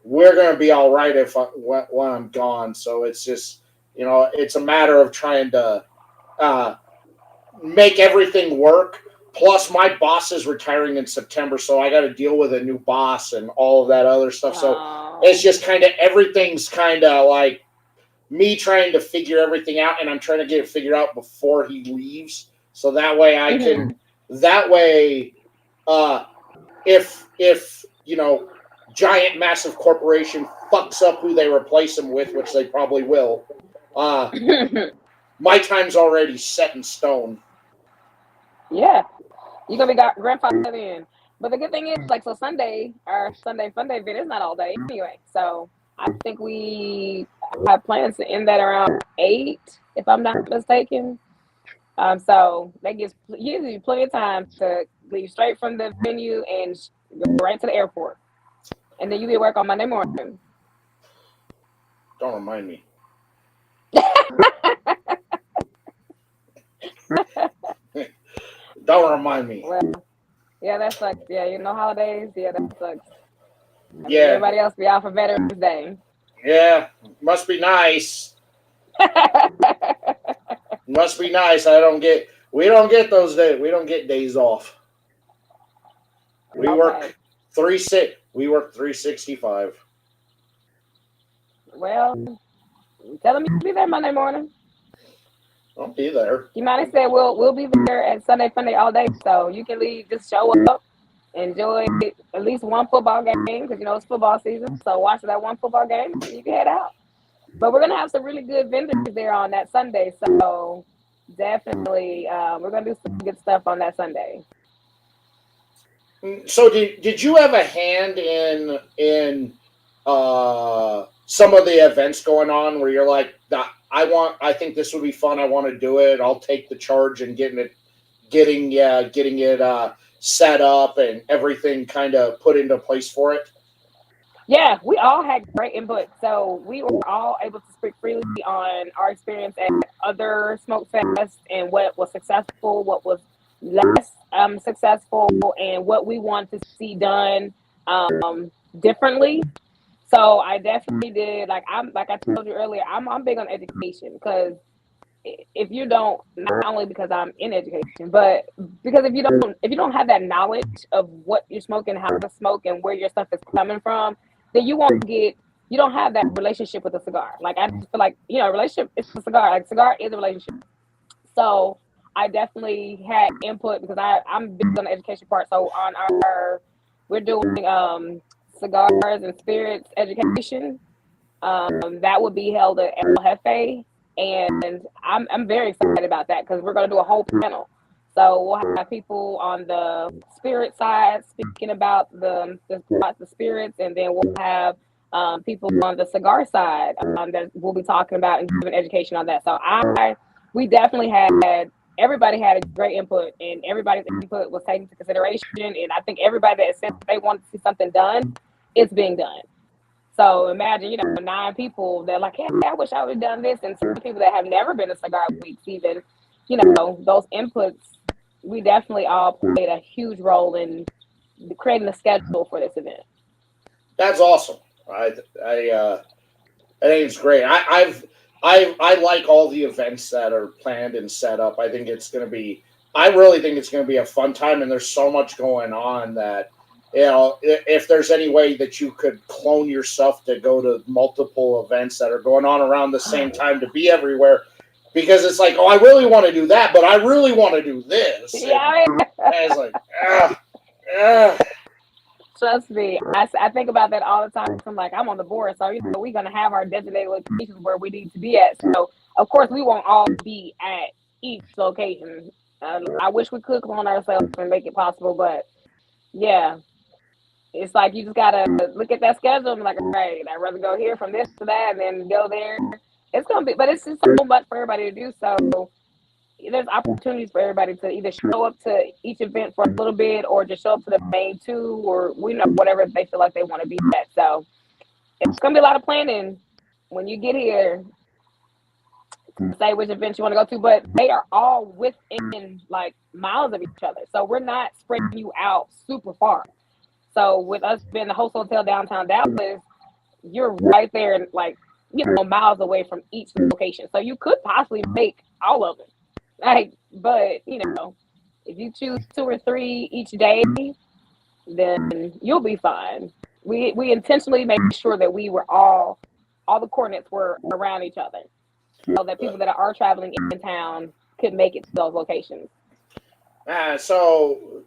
we're going to be all right when I'm gone. So it's just it's a matter of trying to make everything work. Plus, my boss is retiring in September, so I got to deal with a new boss and all of that other stuff. So it's just everything's kind of like me trying to figure everything out, and I'm trying to get it figured out before he leaves. So that way I can, if giant massive corporation fucks up who they replace him with, which they probably will, my time's already set in stone. Yeah, you're gonna be grandfathered in. But the good thing is, so Sunday, our Sunday Fun Day event is not all day anyway. So I think we have plans to end that around 8, if I'm not mistaken. So that gives you plenty of time to leave straight from the venue and go right to the airport, and then you get work on Monday morning. Don't remind me. Don't remind me. Well, yeah, that sucks. Yeah, holidays. Yeah, that sucks. Yeah. Everybody else be out for Veterans Day. Yeah, must be nice. Must be nice. We don't get those days. We don't get days off. We work 365. Well, tell them you'll be there Monday morning. I'll be there. You might have said we'll be there at Sunday Fun Day all day, so you can leave. Just show up enjoy at least one football game because you know it's football season. So watch that one football game, and you can head out. But we're gonna have some really good vendors there on that Sunday. So definitely, we're gonna do some good stuff on that Sunday. So did you have a hand in some of the events going on where you're like, I think this would be fun. I want to do it. I'll take the charge and getting it set up and everything kind of put into place for it. Yeah, we all had great input. So we were all able to speak freely on our experience at other smoke fests and what was successful, what was less successful, and what we want to see done differently. So I definitely did. Like I told you earlier, I'm big on education because if you don't, not only because I'm in education, but because if you don't have that knowledge of what you're smoking, how to smoke, and where your stuff is coming from, then you don't have that relationship with a cigar. Like I just feel like a relationship is a cigar. Like cigar is a relationship. So I definitely had input because I'm big on the education part. So on our we're doing cigars and spirits education. That would be held at El Jefe, and I'm very excited about that because we're going to do a whole panel. So we'll have people on the spirit side speaking about the spirits, and then we'll have people on the cigar side that we'll be talking about and giving education on that. So we definitely had everybody had a great input, and everybody's input was taken into consideration. And I think everybody that said they want to see something done, it's being done. So imagine, 9 people that are like, hey, I wish I would have done this. And some people that have never been to cigar weeks, even, those inputs, we definitely all played a huge role in creating the schedule for this event. That's awesome. I think it's great. I like all the events that are planned and set up. I think it's going to be. I really think it's going to be a fun time, and there's so much going on that if there's any way that you could clone yourself to go to multiple events that are going on around the same time to be everywhere, because it's like, oh, I really want to do that, but I really want to do this. Yeah, and it's like, ah, ah. trust me, I think about that all the time. I'm like, I'm on the board, so we're gonna have our designated locations where we need to be at. So of course we won't all be at each location. I wish we could clone ourselves and make it possible, but yeah, it's like you just gotta look at that schedule and be like, all right, I'd rather go here from this to that and then go there. It's gonna be, but it's just so much for everybody to do. So there's opportunities for everybody to either show up to each event for a little bit or just show up to the main two or whatever they feel like they want to be at. So it's gonna be a lot of planning when you get here to say which events you want to go to, but they are all within like miles of each other. So we're not spreading you out super far. So with us being the host hotel downtown Dallas, you're right there, like miles away from each location. So you could possibly make all of them. Like, but if you choose 2 or 3 each day, then you'll be fine. We intentionally made sure that we were all the coordinates were around each other, so that people that are traveling in town could make it to those locations. So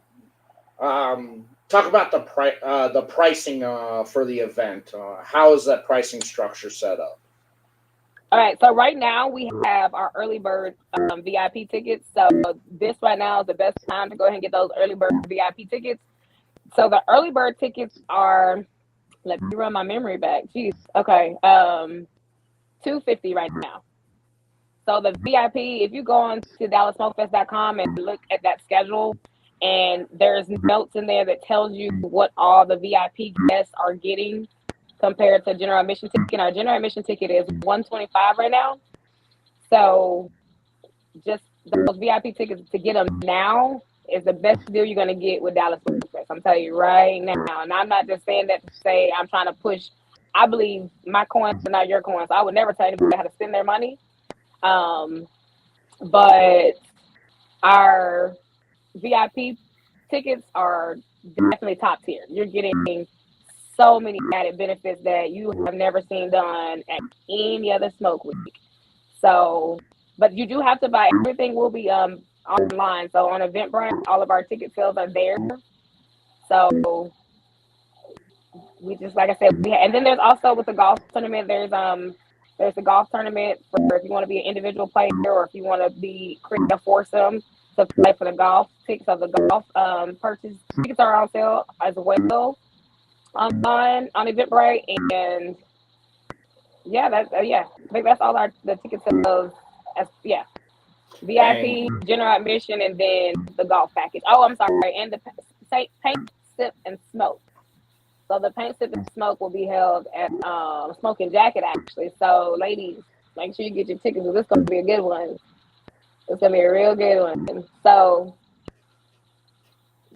talk about the pricing for the event. How is that pricing structure set up? All right, so right now we have our early bird VIP tickets. So this right now is the best time to go ahead and get those early bird VIP tickets. So the early bird tickets are, let me run my memory back. Jeez, okay, $250 right now. So the VIP, if you go on to DallasSmokefest.com and look at that schedule, and there's notes in there that tells you what all the VIP guests are getting compared to general admission ticket. Our general admission ticket is $125 right now. So just those VIP tickets to get them now is the best deal you're gonna get with Dallas Smokefest. I'm telling you right now, and I'm not just saying that to say I'm trying to push. I believe my coins are not your coins. I would never tell anybody how to spend their money. But our VIP tickets are definitely top tier. You're getting so many added benefits that you have never seen done at any other smoke week. So, but you do have to buy everything. Will be online. So on Eventbrite, all of our ticket sales are there. So we just, like I said, and then there's also with the golf tournament, there's the golf tournament for if you want to be an individual player or if you want to create a foursome to play for the golf tickets of the golf purchase. Tickets are on sale as well online on Eventbrite, and yeah, I think that's all the ticket sales. VIP, general admission, and then the golf package. Oh, I'm sorry, and the paint, sip, and smoke. So the paint, sip, and smoke will be held at Smoking Jacket, actually. So, ladies, make sure you get your tickets. This is going to be a good one. It's going to be a real good one. So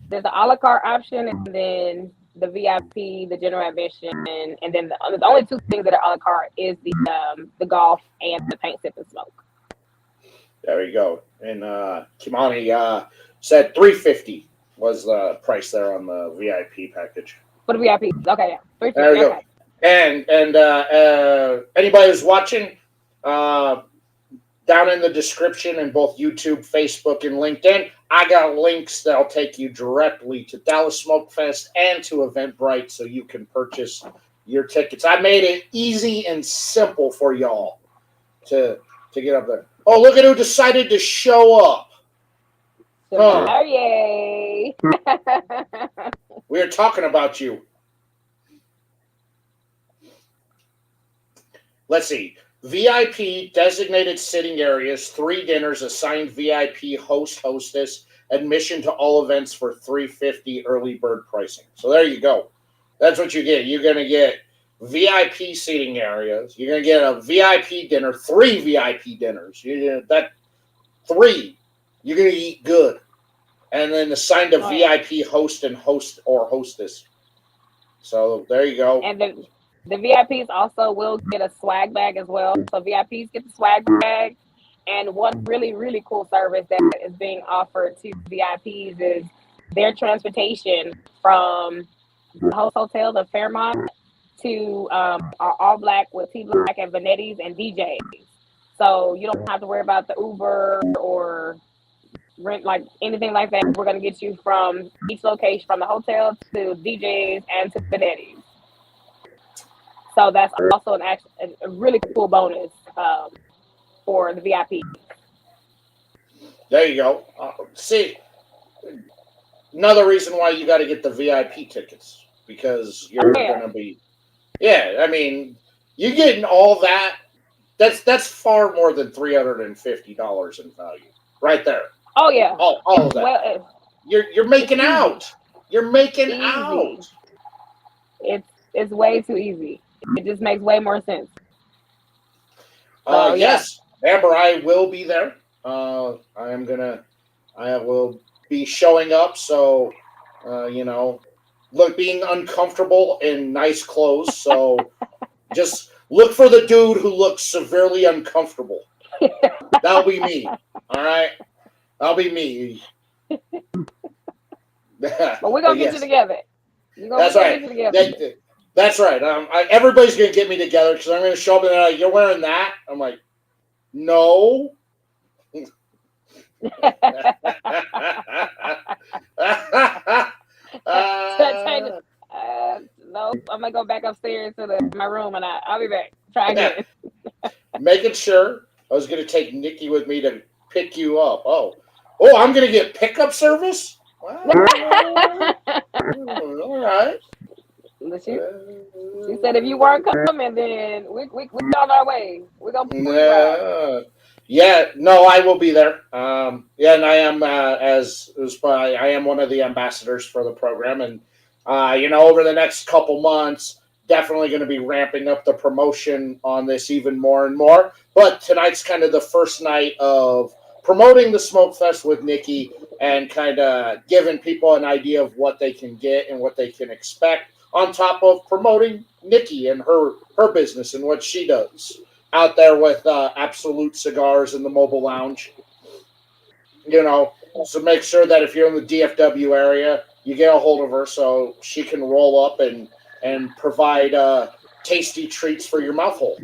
there's the a la carte option, and then the VIP, the general admission, and then the only two things that are a la carte is the golf and the paint, sip, and smoke. There you go. And Kimani said $350 was the price there on the VIP package. For the VIP, okay, yeah. $350, there you okay. go. And anybody who's watching, down in the description in both YouTube, Facebook, and LinkedIn, I got links that'll take you directly to Dallas Smokefest and to Eventbrite so you can purchase your tickets. I made it easy and simple for y'all to get up there. Oh, look at who decided to show up. Oh, yay. We were talking about you. Let's see. VIP, designated sitting areas, 3 dinners, assigned VIP host, hostess, admission to all events for $350 early bird pricing. So there you go. That's what you get. You're going to get VIP seating areas. You're going to get a VIP dinner, 3 VIP dinners. You're going to eat good. And then assigned a VIP host or hostess. So there you go. And the VIPs also will get a swag bag as well. So VIPs get the swag bag. And one really, really cool service that is being offered to VIPs is their transportation from the host hotel, the Fairmont, to our All Black with T Black and Vanetti's and DJs. So you don't have to worry about the Uber or rent, like anything like that. We're going to get you from each location, from the hotel to DJs and to Vanetti's. So that's also a really cool bonus for the VIP. There you go. See, another reason why you got to get the VIP tickets, because you're going to be, I mean, you're getting all that. That's far more than $350 in value, right there. Oh yeah, all of that. Well, you're making out. You're making out. It's way too easy. It just makes way more sense. Yes, Amber, I will be there. I will be showing up. So, being uncomfortable in nice clothes. So, just look for the dude who looks severely uncomfortable. That'll be me. All right, that'll be me. But we're gonna get you together. That's right. That's right. Everybody's going to get me together because I'm going to show up and they're like, "You're wearing that?" I'm like, "No." No, I'm going to go back upstairs to my room and I'll be back. Try again. Making sure. I was going to take Nikki with me to pick you up. Oh, I'm going to get pickup service? Well, all right. She said if you weren't coming, then we on our way. We're gonna pull you out. No, I will be there. And I am I am one of the ambassadors for the program, and over the next couple months, definitely going to be ramping up the promotion on this even more and more. But tonight's kind of the first night of promoting the Smokefest with Nikki and kind of giving people an idea of what they can get and what they can expect, on top of promoting Nikki and her business and what she does out there with Absolute Cigars in the mobile lounge. So make sure that if you're in the DFW area, you get a hold of her so she can roll up and provide tasty treats for your mouth hole.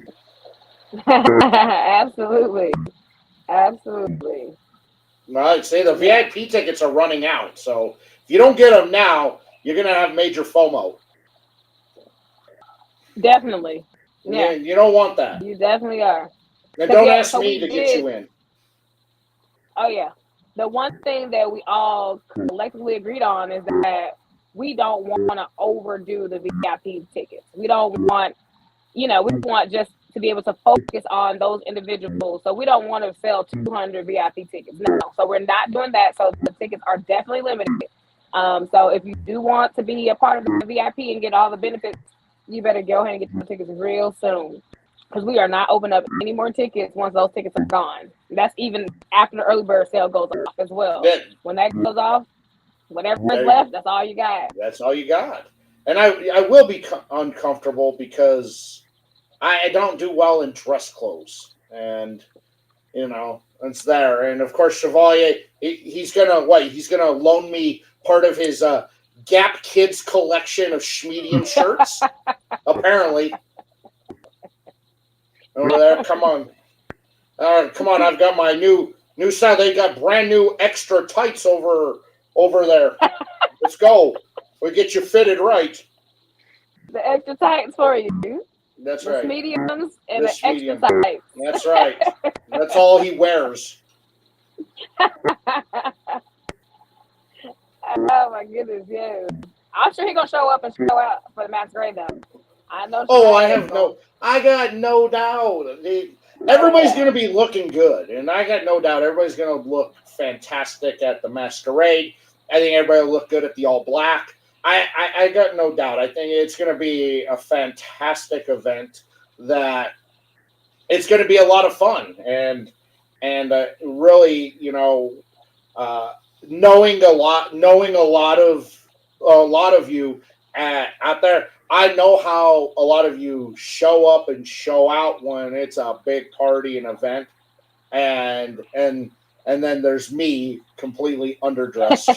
Absolutely. Right. See, the VIP tickets are running out. So if you don't get them now, you're gonna have major FOMO. Definitely. Yeah. You don't want that. You definitely are. And don't ask me to get you in. Oh yeah. The one thing that we all collectively agreed on is that we don't want to overdo the VIP tickets. We don't want, we want just to be able to focus on those individuals. So we don't want to sell 200 VIP tickets. No. So we're not doing that. So the tickets are definitely limited. So if you do want to be a part of the VIP and get all the benefits, you better go ahead and get the tickets real soon. Because we are not opening up any more tickets once those tickets are gone. That's even after the early bird sale goes off as well. Yeah. When that goes off, whatever's left, that's all you got. That's all you got. And I will be uncomfortable because I don't do well in dress clothes. And, it's there. And, of course, Chevalier, he's going to loan me part of his Gap Kids collection of Schmedium shirts, apparently. Over there, come on. Come on, I've got my new style. They got brand new extra tights over there. Let's go. We get you fitted right. The extra tights for you. That's right. Mediums and the extra tights. That's right. That's all he wears. Oh my goodness, yes. I'm sure he's gonna show up and show out for the masquerade though. I know. I got no doubt. Everybody's going to be looking good, and I got no doubt everybody's going to look fantastic at the masquerade. I think everybody will look good at the all black. I got no doubt. I think it's going to be a fantastic event. That it's going to be a lot of fun, and really, knowing a lot of you out there. I know how a lot of you show up and show out when it's a big party and event, and then there's me completely underdressed.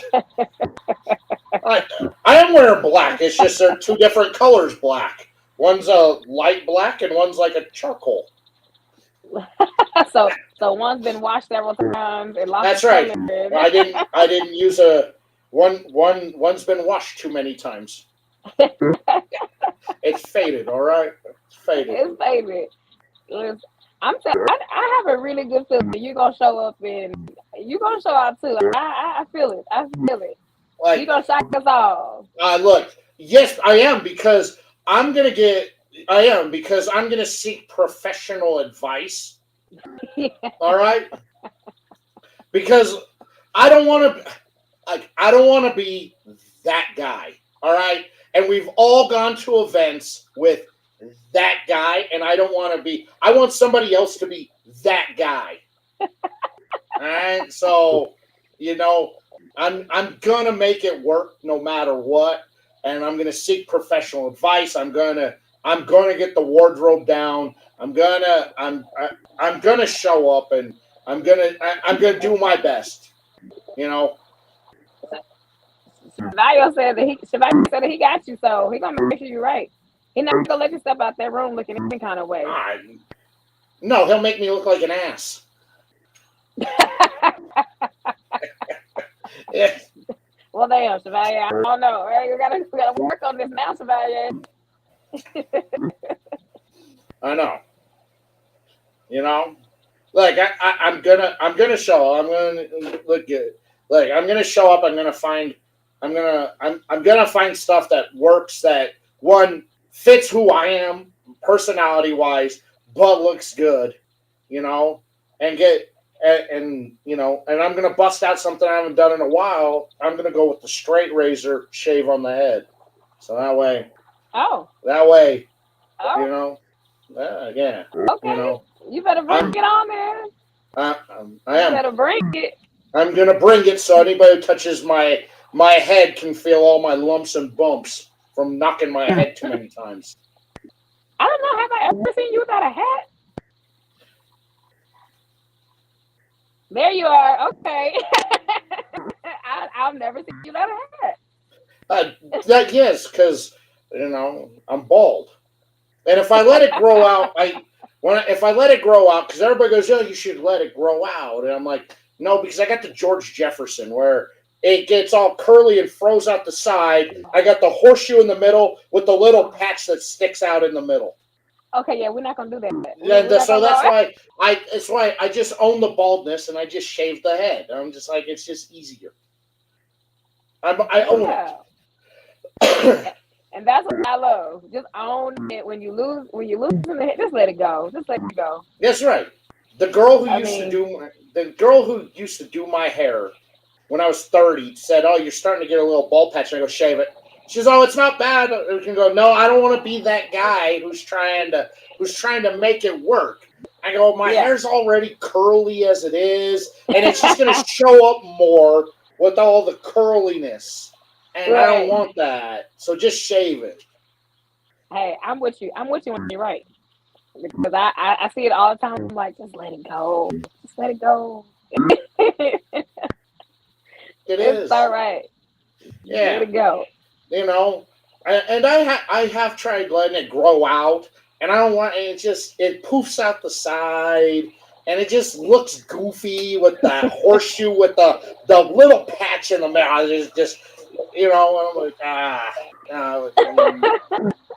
I am wearing black. It's just they're two different colors black. One's a light black and one's like a charcoal. So one's been washed several times and lost. That's right. I didn't use one's been washed too many times. It's faded, all right. It's faded. I have a really good feeling you're gonna show up and you're gonna show out too. I feel it. I feel it. Like, you're gonna shock us all. Look, yes, I am because I'm gonna seek professional advice. Yeah. All right, because I don't want to be that guy. All right. And we've all gone to events with that guy, and I don't want to be. I want somebody else to be that guy. All right, so I'm gonna make it work no matter what, and I'm gonna seek professional advice. I'm gonna get the wardrobe down. I'm gonna show up, and I'm gonna do my best. Shavayo said that he got you, so he's gonna make sure you're right. He's not gonna let you step out that room looking any kind of way. No, he'll make me look like an ass. Yeah. Well, damn, Chevalier, I don't know. We gotta work on this now, Chevalier. I know. Like I'm gonna show up. I'm gonna look good. Like I'm gonna show up. I'm gonna find stuff that works. That one fits who I am, personality wise, but looks good. And get. And I'm gonna bust out something I haven't done in a while. I'm gonna go with the straight razor shave on the head, so that way. Oh. That way. Oh. Yeah. Okay. You better bring it on there. I am. You better bring it. I'm gonna bring it so anybody who touches my head can feel all my lumps and bumps from knocking my head too many times. I don't know. Have I ever seen you without a hat? There you are. Okay. I've never seen you without a hat. Yes, because I'm bald, and if I let it grow out, if I let it grow out, because everybody goes, "Oh, you should let it grow out," and I'm like, no, because I got the George Jefferson where it gets all curly and froze out the side. I got the horseshoe in the middle with the little patch that sticks out in the middle. Okay, yeah, we're not gonna do that. So that's why I just own the baldness and I just shave the head. I'm just like, it's just easier. I own it. And that's what I love. Just own it. When you lose in the head, just let it go. Just let it go. That's right. The girl who used to do my hair when I was 30 said, "Oh, you're starting to get a little bald patch." And I go, "Shave it." She says, "Oh, it's not bad." We can go, "No, I don't want to be that guy who's trying to make it work." I go, "My hair's already curly as it is, and it's just going to show up more with all the curliness, and I don't want that. So just shave it." Hey, I'm with you. I'm with you when you're right. Because I see it all the time. I'm like, just let it go. Just let it go. It's all right. Yeah. Let it go. You know, and I have tried letting it grow out, and I don't want it. It poofs out the side, and it just looks goofy with that horseshoe with the little patch in the middle. It's just, I'm like,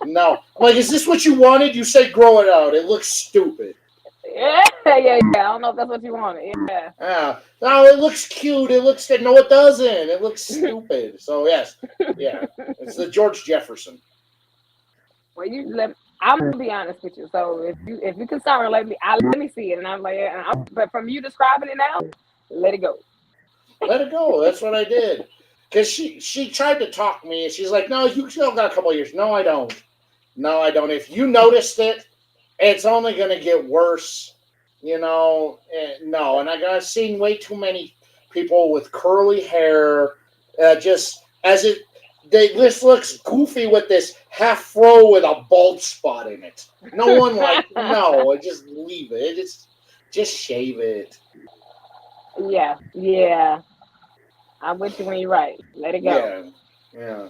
no. I'm like, is this what you wanted? You said grow it out. It looks stupid. Yeah. I don't know if that's what you wanted. Yeah. No, it looks cute. It looks good. No, it doesn't. It looks stupid. So yes, yeah, it's the George Jefferson. Well, I'm gonna be honest with you. So if you can start let me see it, and I'm like, but from you describing it now, let it go. Let it go. That's what I did. Because she tried to talk me, and she's like, "No, you still got a couple of years." No, I don't. No, I don't. If you noticed it, it's only going to get worse. No. And I've seen way too many people with curly hair, just as this looks goofy with this half fro with a bald spot in it. No one no, just leave it. Just shave it. Yeah. I'm with you when you're right. Let it go. Yeah.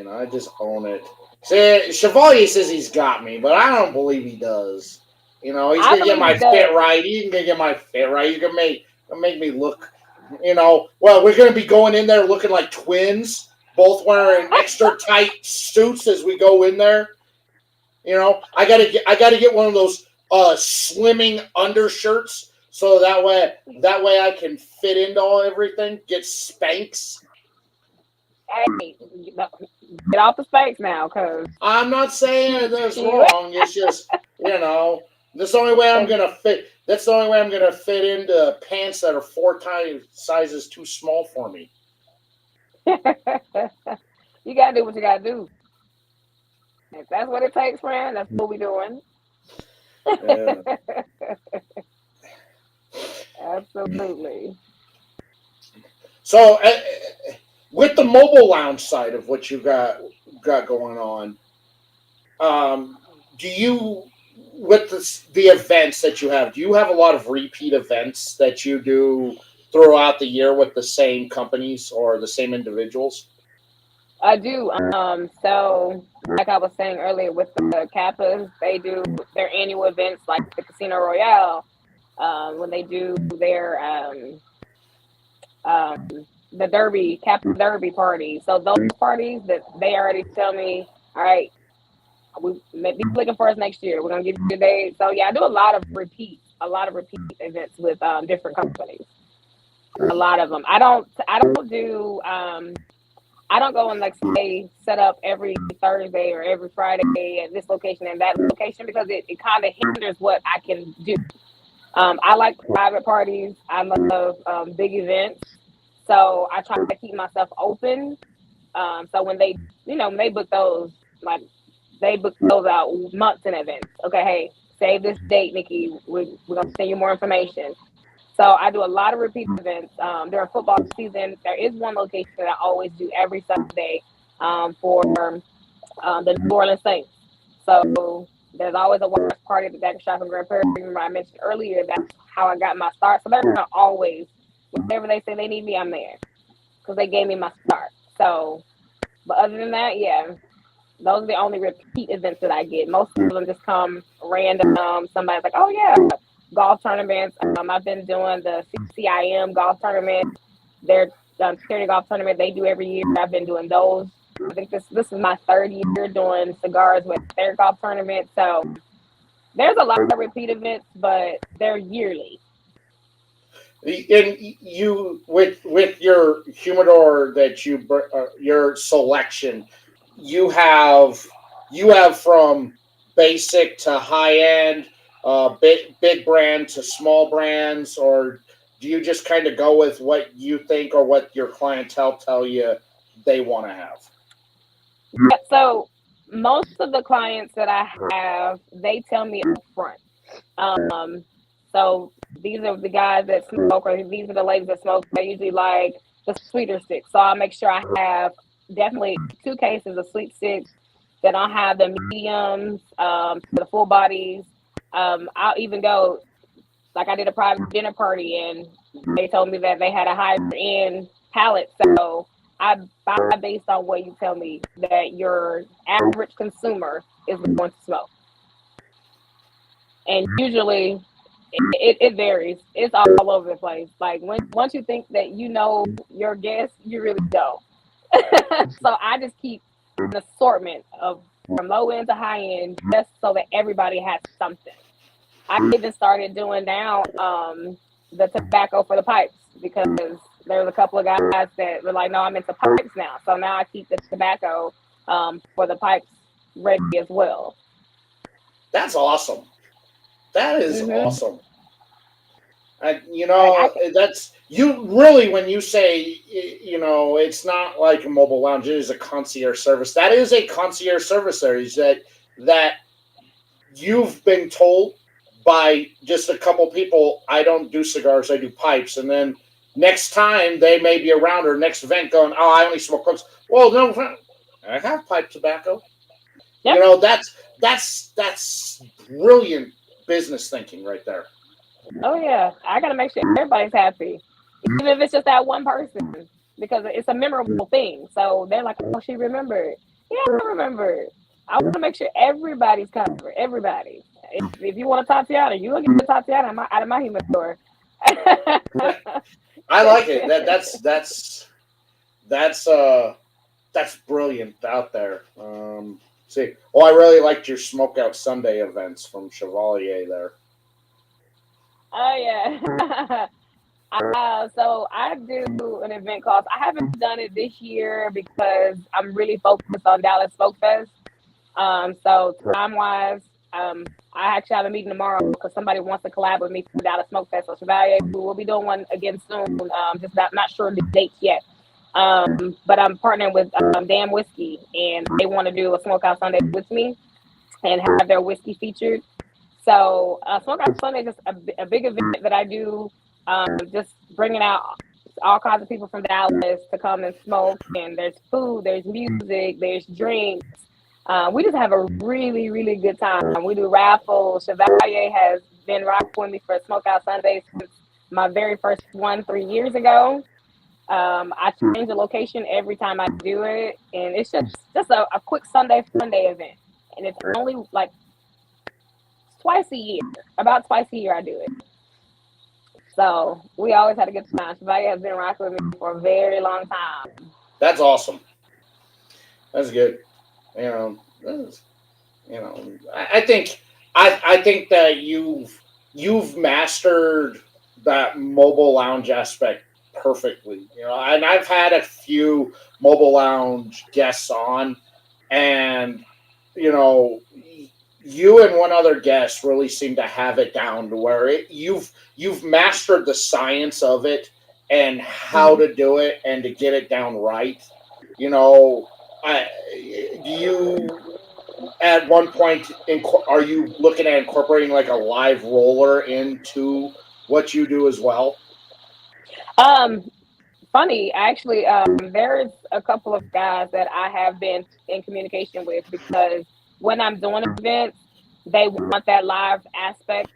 I just own it. See, Chevalier says he's got me, but I don't believe he does. He's gonna get my fit right. He's gonna get my fit right. He's gonna make me look. Well, we're gonna be going in there looking like twins, both wearing extra tight suits as we go in there. I gotta get one of those slimming undershirts so that way I can fit into everything. Get Spanx. Hey, get off the Spanx now, cause I'm not saying that's wrong. It's just that's the only way I'm gonna fit. That's the only way I'm gonna fit into pants that are 4 sizes too small for me. You gotta do what you gotta do. If that's what it takes, friend, that's what we're doing. Yeah. Absolutely. So, with the mobile lounge side of what you got going on, do you, with the events that you have, do you have a lot of repeat events that you do throughout the year with the same companies or the same individuals? I do. So like I was saying earlier, with the Kappas, they do their annual events like the Casino Royale. When they do their the Derby, Kappa Derby party. So those parties that they already tell me, all right, we may be looking for us next year. We're gonna give you the date. So yeah, I do a lot of repeat events with different companies. A lot of them. I don't do I don't go and like say set up every Thursday or every Friday at this location and that location because it kind of hinders what I can do. I like private parties. I love big events. So I try to keep myself open. So when they, when they book those, like they book those out months in advance. Okay, hey, save this date, Nikki. We're gonna send you more information. So I do a lot of repeat events during football season. There is one location that I always do every Sunday for the New Orleans Saints. So there's always a watch party at the Back Shop in Grand Prairie. Remember I mentioned earlier that's how I got my start. So they're gonna always, whenever they say they need me, I'm there because they gave me my start. So, but other than that, yeah, those are the only repeat events that I get. Most of them just come random. Somebody's like, oh yeah, golf tournaments. I've been doing the CIM golf tournament. They're charity golf tournament they do every year. I've been doing those. I think this is my third year doing cigars with their golf tournament. So there's a lot of repeat events, but they're yearly. And you with your humidor that your selection, you have from basic to high end, big brand to small brands, or do you just kind of go with what you think or what your clientele tell you they want to have? Yeah, so most of the clients that I have, they tell me up front. Um, so these are the guys that smoke, or these are the ladies that smoke. They usually like the sweeter sticks. So I'll make sure I have definitely 2 cases of sweet sticks. Then I'll have the mediums, the full bodies. I'll even go, like I did a private dinner party and they told me that they had a higher end palate. So I buy based on what you tell me that your average consumer is going to smoke. And usually it varies. It's all over the place. Like once you think that you know your guests, you really don't. So I just keep an assortment of from low end to high end just so that everybody has something. I even started doing now the tobacco for the pipes because there's a couple of guys that were like, no, I'm into pipes now. So now I keep the tobacco for the pipes ready as well. That's awesome. That is Mm-hmm. awesome. I That's you really when you say, it's not like a mobile lounge, it is a concierge service. That is a concierge service there. Is that you've been told by just a couple people, I don't do cigars, I do pipes, and then next time they may be around or next event going, oh, I only smoke pipes. Well, no, I have pipe tobacco. Yep. That's brilliant business thinking right there. Oh yeah, I gotta make sure everybody's happy, even if it's just that one person, because it's a memorable thing. So they're like, "Oh, she remembered." Yeah, I remembered. I want to make sure everybody's covered. Everybody. If you want a Tatiana, you look at the Tatiana out of my humidor. I like it. That's brilliant out there. See, I really liked your Smokeout Sunday events from Chevalier there. Oh yeah. So I do an event called. I haven't done it this year because I'm really focused on Dallas Smokefest. So time wise, I actually have a meeting tomorrow because somebody wants to collab with me for Dallas Smokefest. So Chevalier, we'll be doing one again soon. Just not sure the dates yet. But I'm partnering with Damn Whiskey, and they want to do a Smokeout Sunday with me and have their whiskey featured. So Smokeout Sunday is just a big event that I do. Just bringing out all kinds of people from Dallas to come and smoke. And there's food, there's music, there's drinks. We just have a really, really good time. We do raffles. Chevalier has been rocking with me for Smokeout Sunday since my very first one 3 years ago. I change the location every time I do it, and it's just a quick Sunday fun day event, and it's only like twice a year. About twice a year I do it. So we always had a good time. Chevalier has been rocking with me for a very long time. That's awesome. That's good. You know, I think I think that you've mastered that mobile lounge aspect perfectly. And I've had a few mobile lounge guests on, and you know, you and one other guest really seem to have it down to where you've mastered the science of it and how Mm-hmm. to do it and to get it down right. You know, do you at one point are you looking at incorporating like a live roller into what you do as well? Um, Funny, actually, there's a couple of guys that I have been in communication with because when I'm doing events, they want that live aspect,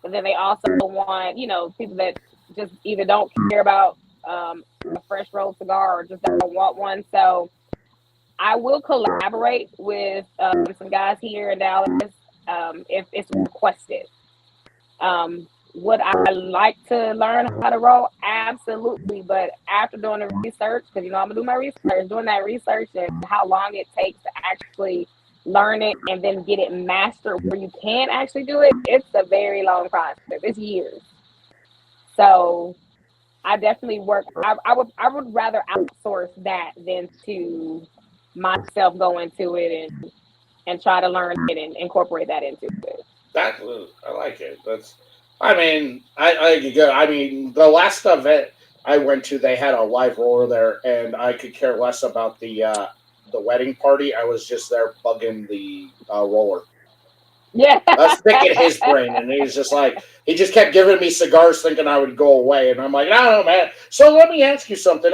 but then they also want, people that just either don't care about a fresh rolled cigar or just don't want one. So I will collaborate with some guys here in Dallas if it's requested. Would I like to learn how to roll? Absolutely. But after doing the research, because I'm gonna do my research, doing that research and how long it takes to actually learn it and then get it mastered where you can actually do it, it's a very long process. It's years. So I definitely work. I would rather outsource that than to myself go into it and try to learn it and incorporate that into it. That I like it. That's. I mean, I mean, the last event I went to, they had a live roller there, and I could care less about the wedding party. I was just there bugging the roller. Yeah. I was picking his brain, and he was just like, he just kept giving me cigars, thinking I would go away, and I'm like, I don't know, man. So let me ask you something.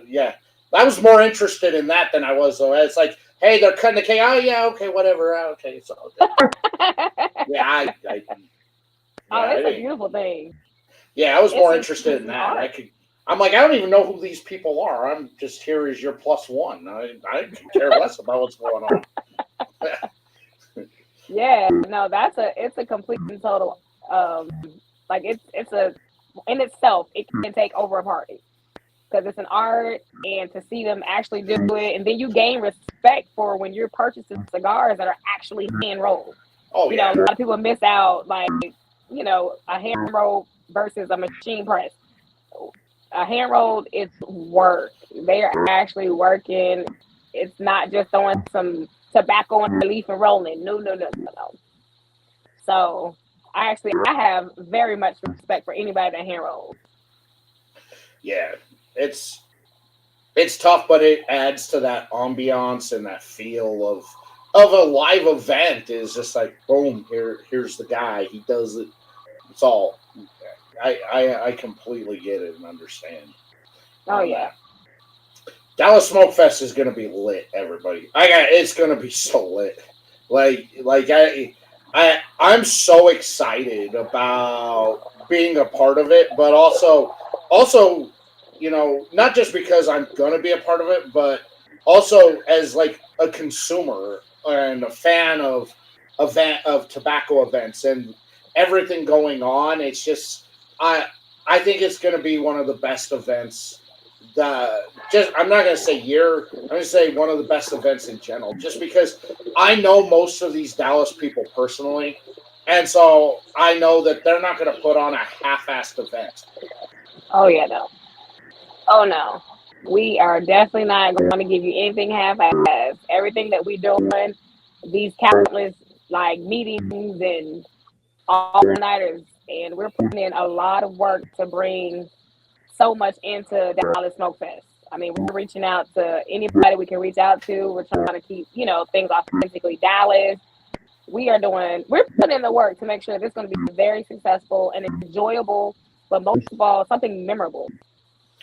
Yeah, I was more interested in that than I was though. It's like, hey, they're cutting the cake. Oh yeah, okay, whatever. Okay, so yeah, Oh, I it's a didn't. beautiful thing. Yeah, I was more It's interested in an that. art. I'm like, I don't even know who these people are. I'm just here as your plus one. I could care less about what's going on. Yeah, no, it's a complete and total like it's a in itself it can take over a party because it's an art and to see them actually do it and then you gain respect for when you're purchasing cigars that are actually hand rolled. Oh A yeah. lot of people miss out like a hand roll versus a machine press. A hand rolled is work. They are actually working. It's not just throwing some tobacco in the leaf and rolling. No, no, no, no, no. So I have very much respect for anybody that hand rolls. Yeah, it's it's tough, but it adds to that ambiance and that feel of a live event. Is just like boom, here's the guy. He does it. It's all. I completely get it and understand Oh on yeah. that. Dallas Smokefest is gonna be lit, everybody. It's gonna be so lit. I'm so excited about being a part of it, but also not just because I'm gonna be a part of it, but also as like a consumer and a fan of tobacco events and everything going on. It's just I I think it's gonna be one of the best events just I'm not gonna say year. I'm gonna say one of the best events in general, just because I know most of these Dallas people personally, and so I know that they're not gonna put on a half-assed event. Oh yeah. No. Oh no. We are definitely not going to give you anything half-assed. Everything that we're doing, these countless like meetings and all nighters, and we're putting in a lot of work to bring so much into Dallas Smoke Fest. I mean, we're reaching out to anybody we can reach out to. We're trying to keep, things authentically Dallas. We're putting in the work to make sure this is going to be very successful and enjoyable, but most of all, something memorable.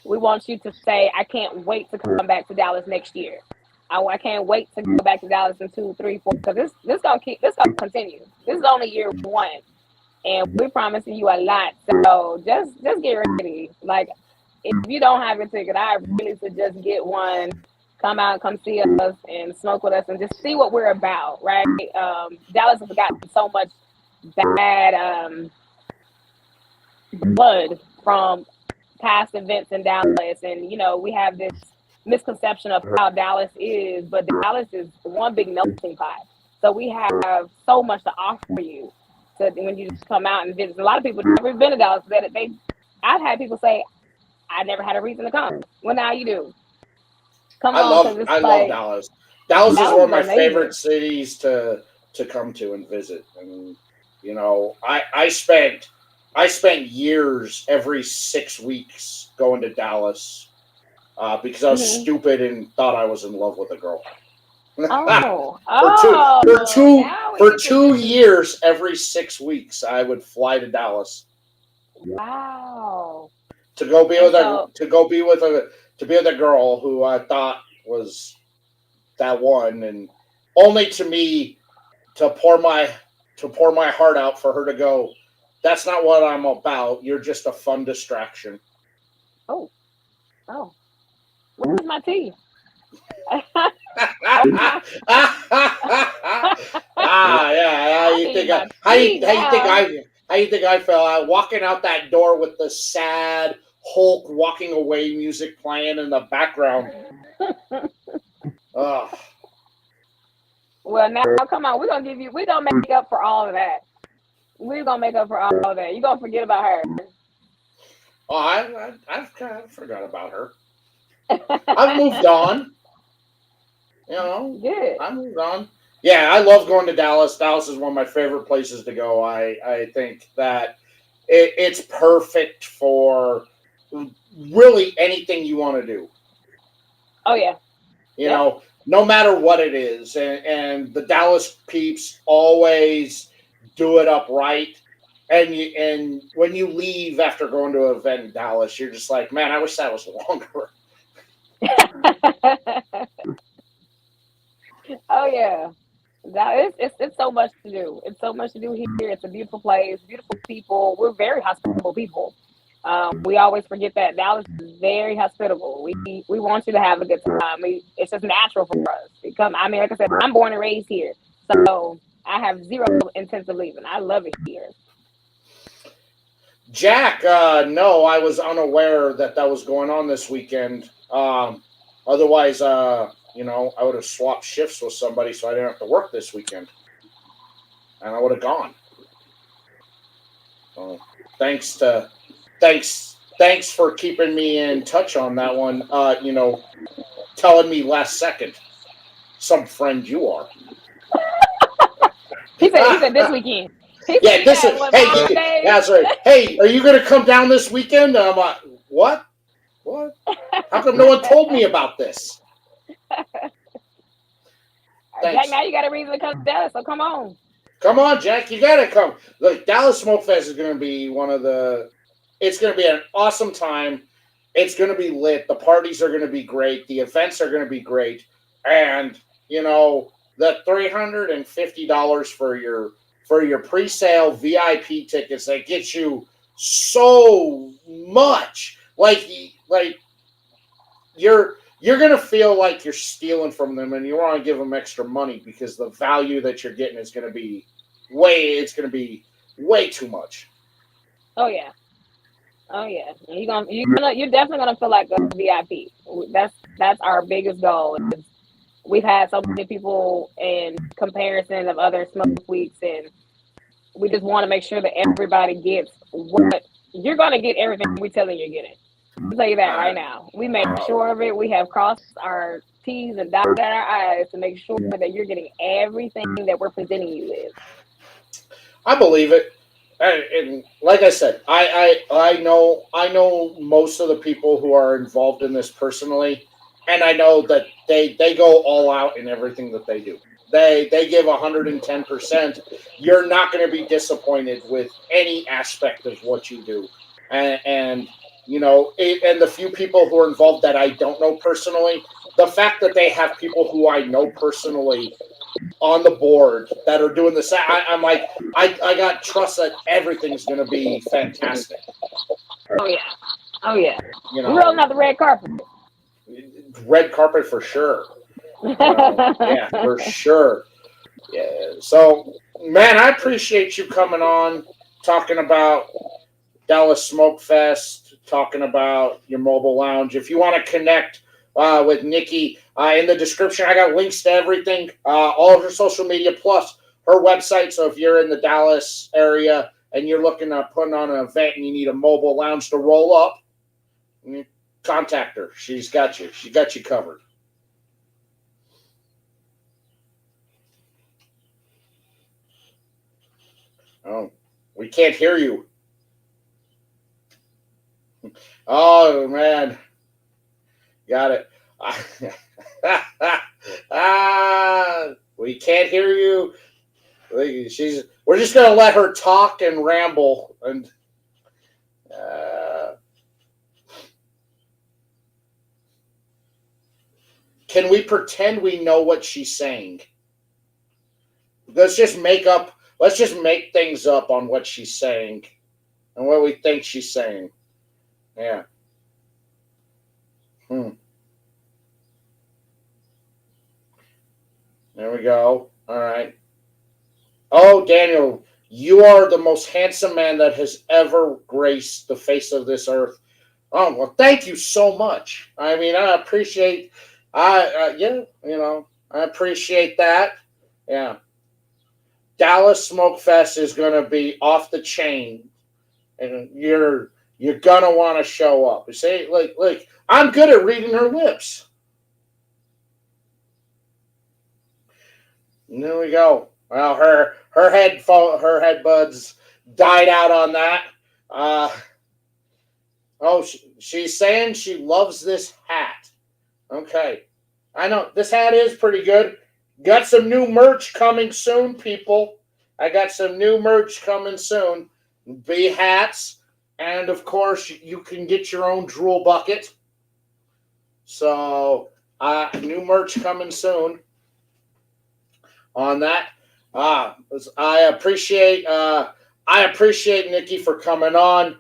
We want you to say, I can't wait to come back to Dallas next year. I can't wait to go back to Dallas in 2, 3, 4, because this gonna continue. This is only year one, and we're promising you a lot. So just get ready. Like if you don't have a ticket, I really suggest get one. Come out, come see us, and smoke with us, and just see what we're about. Right? Dallas has gotten so much bad blood from past events in Dallas, and we have this misconception of how Dallas is, but Dallas is one big melting pot. So we have so much to offer you. So when you just come out and visit, a lot of people never been to Dallas. I've had people say, I never had a reason to come. Well, now you do. Come on, because it's I love like Dallas. Dallas is Dallas one of is my amazing. favorite cities to come to and visit. And I spent years every 6 weeks going to Dallas because I was Hmm. stupid and thought I was in love with a girl. Oh, for two for oh, two now we for get to. 2 years, every 6 weeks, I would fly to Dallas Wow. to go be And with a so, to go be with a to be with a girl who I thought was that one, and only to pour my to pour my heart out for her to go. That's not what I'm about. You're just a fun distraction. oh, oh, where's my tea? Oh ah, my! yeah. I need my How tea you think now. How do you think I felt? Walking out that door with the sad Hulk walking away music playing in the background. Ugh. Well, now come on, we're gonna make up for all of that. We're gonna make up for all of that. You're gonna forget about her. Oh, I've kind of forgot about her. I've moved on. You know, Good. I moved on. Yeah, I love going to Dallas. Dallas is one of my favorite places to go. I think that it's perfect for really anything you want to do. Oh yeah. You know, no matter what it is, and the Dallas peeps always do it up right. And when you leave after going to an event in Dallas, you're just like, man, I wish that was longer. Oh yeah. That it's so much to do. It's so much to do here. It's a beautiful place, beautiful people. We're very hospitable people. We always forget that Dallas is very hospitable. We want you to have a good time. It's just natural for us. I mean, like I said, I'm born and raised here, so I have zero intention of leaving. I love it here. Jack, no, I was unaware that was going on this weekend. Otherwise, I would have swapped shifts with somebody so I didn't have to work this weekend, and I would have gone. So, thanks for keeping me in touch on that one. Telling me last second, some friend you are. He said this weekend. Yeah, this is. Hey, that's right. Hey, are you going to come down this weekend? I'm like, what? What? How come no one told me about this? Jack, now you got a reason to come to Dallas, so come on. Come on, Jack, you got to come. Look, Dallas Smokefest is going to be it's going to be an awesome time. It's going to be lit. The parties are going to be great. The events are going to be great. And, the $350 for your pre-sale VIP tickets that gets you so much. Like you're going to feel like you're stealing from them, and you want to give them extra money because the value that you're getting is going to be way too much. Oh yeah. You're definitely gonna feel like a VIP. That's our biggest goal. We've had so many people in comparison of other smoke weeks, and we just want to make sure that everybody gets what you're gonna get. Everything we telling you're getting. I'll tell you that right now. We make sure of it. We have crossed our T's and dotted our I's to make sure that you're getting everything that we're presenting you with. I believe it. And like I said, I know most of the people who are involved in this personally, and I know that they go all out in everything that they do. They give 110%. You're not going to be disappointed with any aspect of what you do, and and the few people who are involved that I don't know personally, the fact that they have people who I know personally on the board that are doing this. I'm like, I got trust that everything's going to be fantastic. Oh yeah. We're rolling out the red carpet. Red carpet for sure. Yeah, for sure. Yeah. So, man, I appreciate you coming on, talking about Dallas Smoke Fest, talking about your mobile lounge. If you want to connect with Nikki, in the description, I got links to everything, all of her social media, plus her website. So if you're in the Dallas area and you're looking at putting on an event and you need a mobile lounge to roll up, contact her. She's got you. She got you covered. Oh, we can't hear you. Oh, man. Got it. We can't hear you. We're just gonna let her talk and ramble and can we pretend we know what she's saying? Let's just make things up on what she's saying and what we think she's saying. Yeah. There we go. All right. Oh, Daniel, You are the most handsome man that has ever graced the face of this earth. Oh, well, thank you so much. I mean, I appreciate, yeah, I appreciate that. Yeah. Dallas Smokefest is going to be off the chain, and you're going to want to show up. You see, like, I'm good at reading her lips. And there we go. Well, her head buds died out on that. Uh, oh, she's saying she loves this hat. Okay, I know this hat is pretty good. Got some new merch coming soon, people. I got some new merch coming soon. Be hats, and of course you can get your own drool bucket. So, new merch coming soon on that. Uh, I appreciate Nikki for coming on,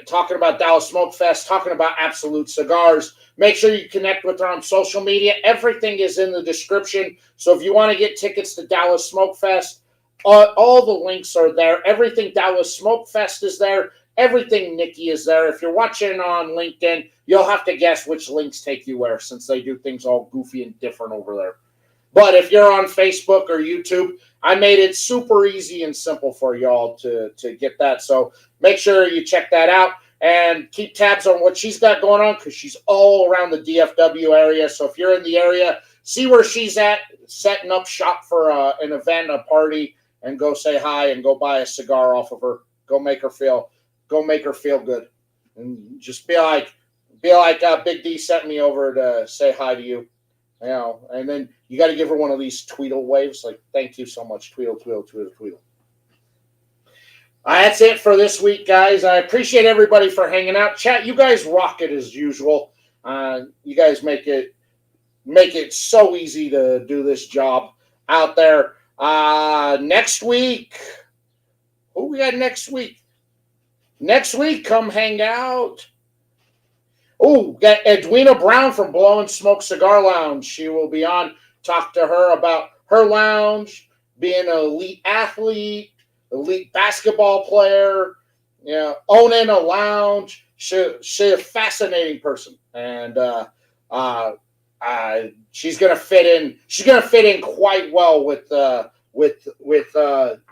talking about Dallas Smoke Fest, talking about Absolute Cigars. Make sure you connect with her on social media. Everything is in the description. So if you want to get tickets to Dallas Smoke Fest, all the links are there. Everything Dallas Smoke Fest is there. Everything Nikki is there. If you're watching on LinkedIn, you'll have to guess which links take you where, since they do things all goofy and different over there. But if you're on Facebook or YouTube, I made it super easy and simple for y'all to get that. So make sure you check that out and keep tabs on what she's got going on, because she's all around the DFW area. So if you're in the area, see where she's at, setting up shop for an event, a party, and go say hi and go buy a cigar off of her. Go make her feel good, and just be like Big D sent me over to say hi to you. And then you got to give her one of these Tweedle waves, like, thank you so much, Tweedle, Tweedle, Tweedle, Tweedle. That's it for this week, guys. I appreciate everybody for hanging out. Chat, you guys rock it as usual. You guys make it so easy to do this job out there. Next week, who we got next week? Next week, come hang out. Oh, got Edwina Brown from Blowing Smoke Cigar Lounge. She will be on. Talk to her about her lounge, being an elite athlete, elite basketball player, owning a lounge. She's a fascinating person, and she's gonna fit in. She's gonna fit in quite well with the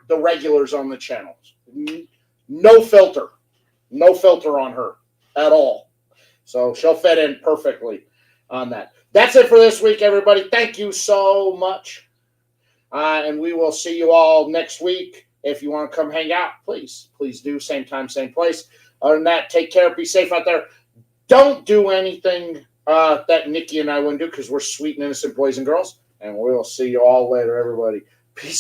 regulars on the channel. No filter on her at all. So she'll fit in perfectly on that. That's it for this week, everybody. Thank you so much. And we will see you all next week. If you want to come hang out, please do. Same time, same place. Other than that, take care. Be safe out there. Don't do anything that Nikki and I wouldn't do, because we're sweet and innocent boys and girls. And we will see you all later, everybody. Peace.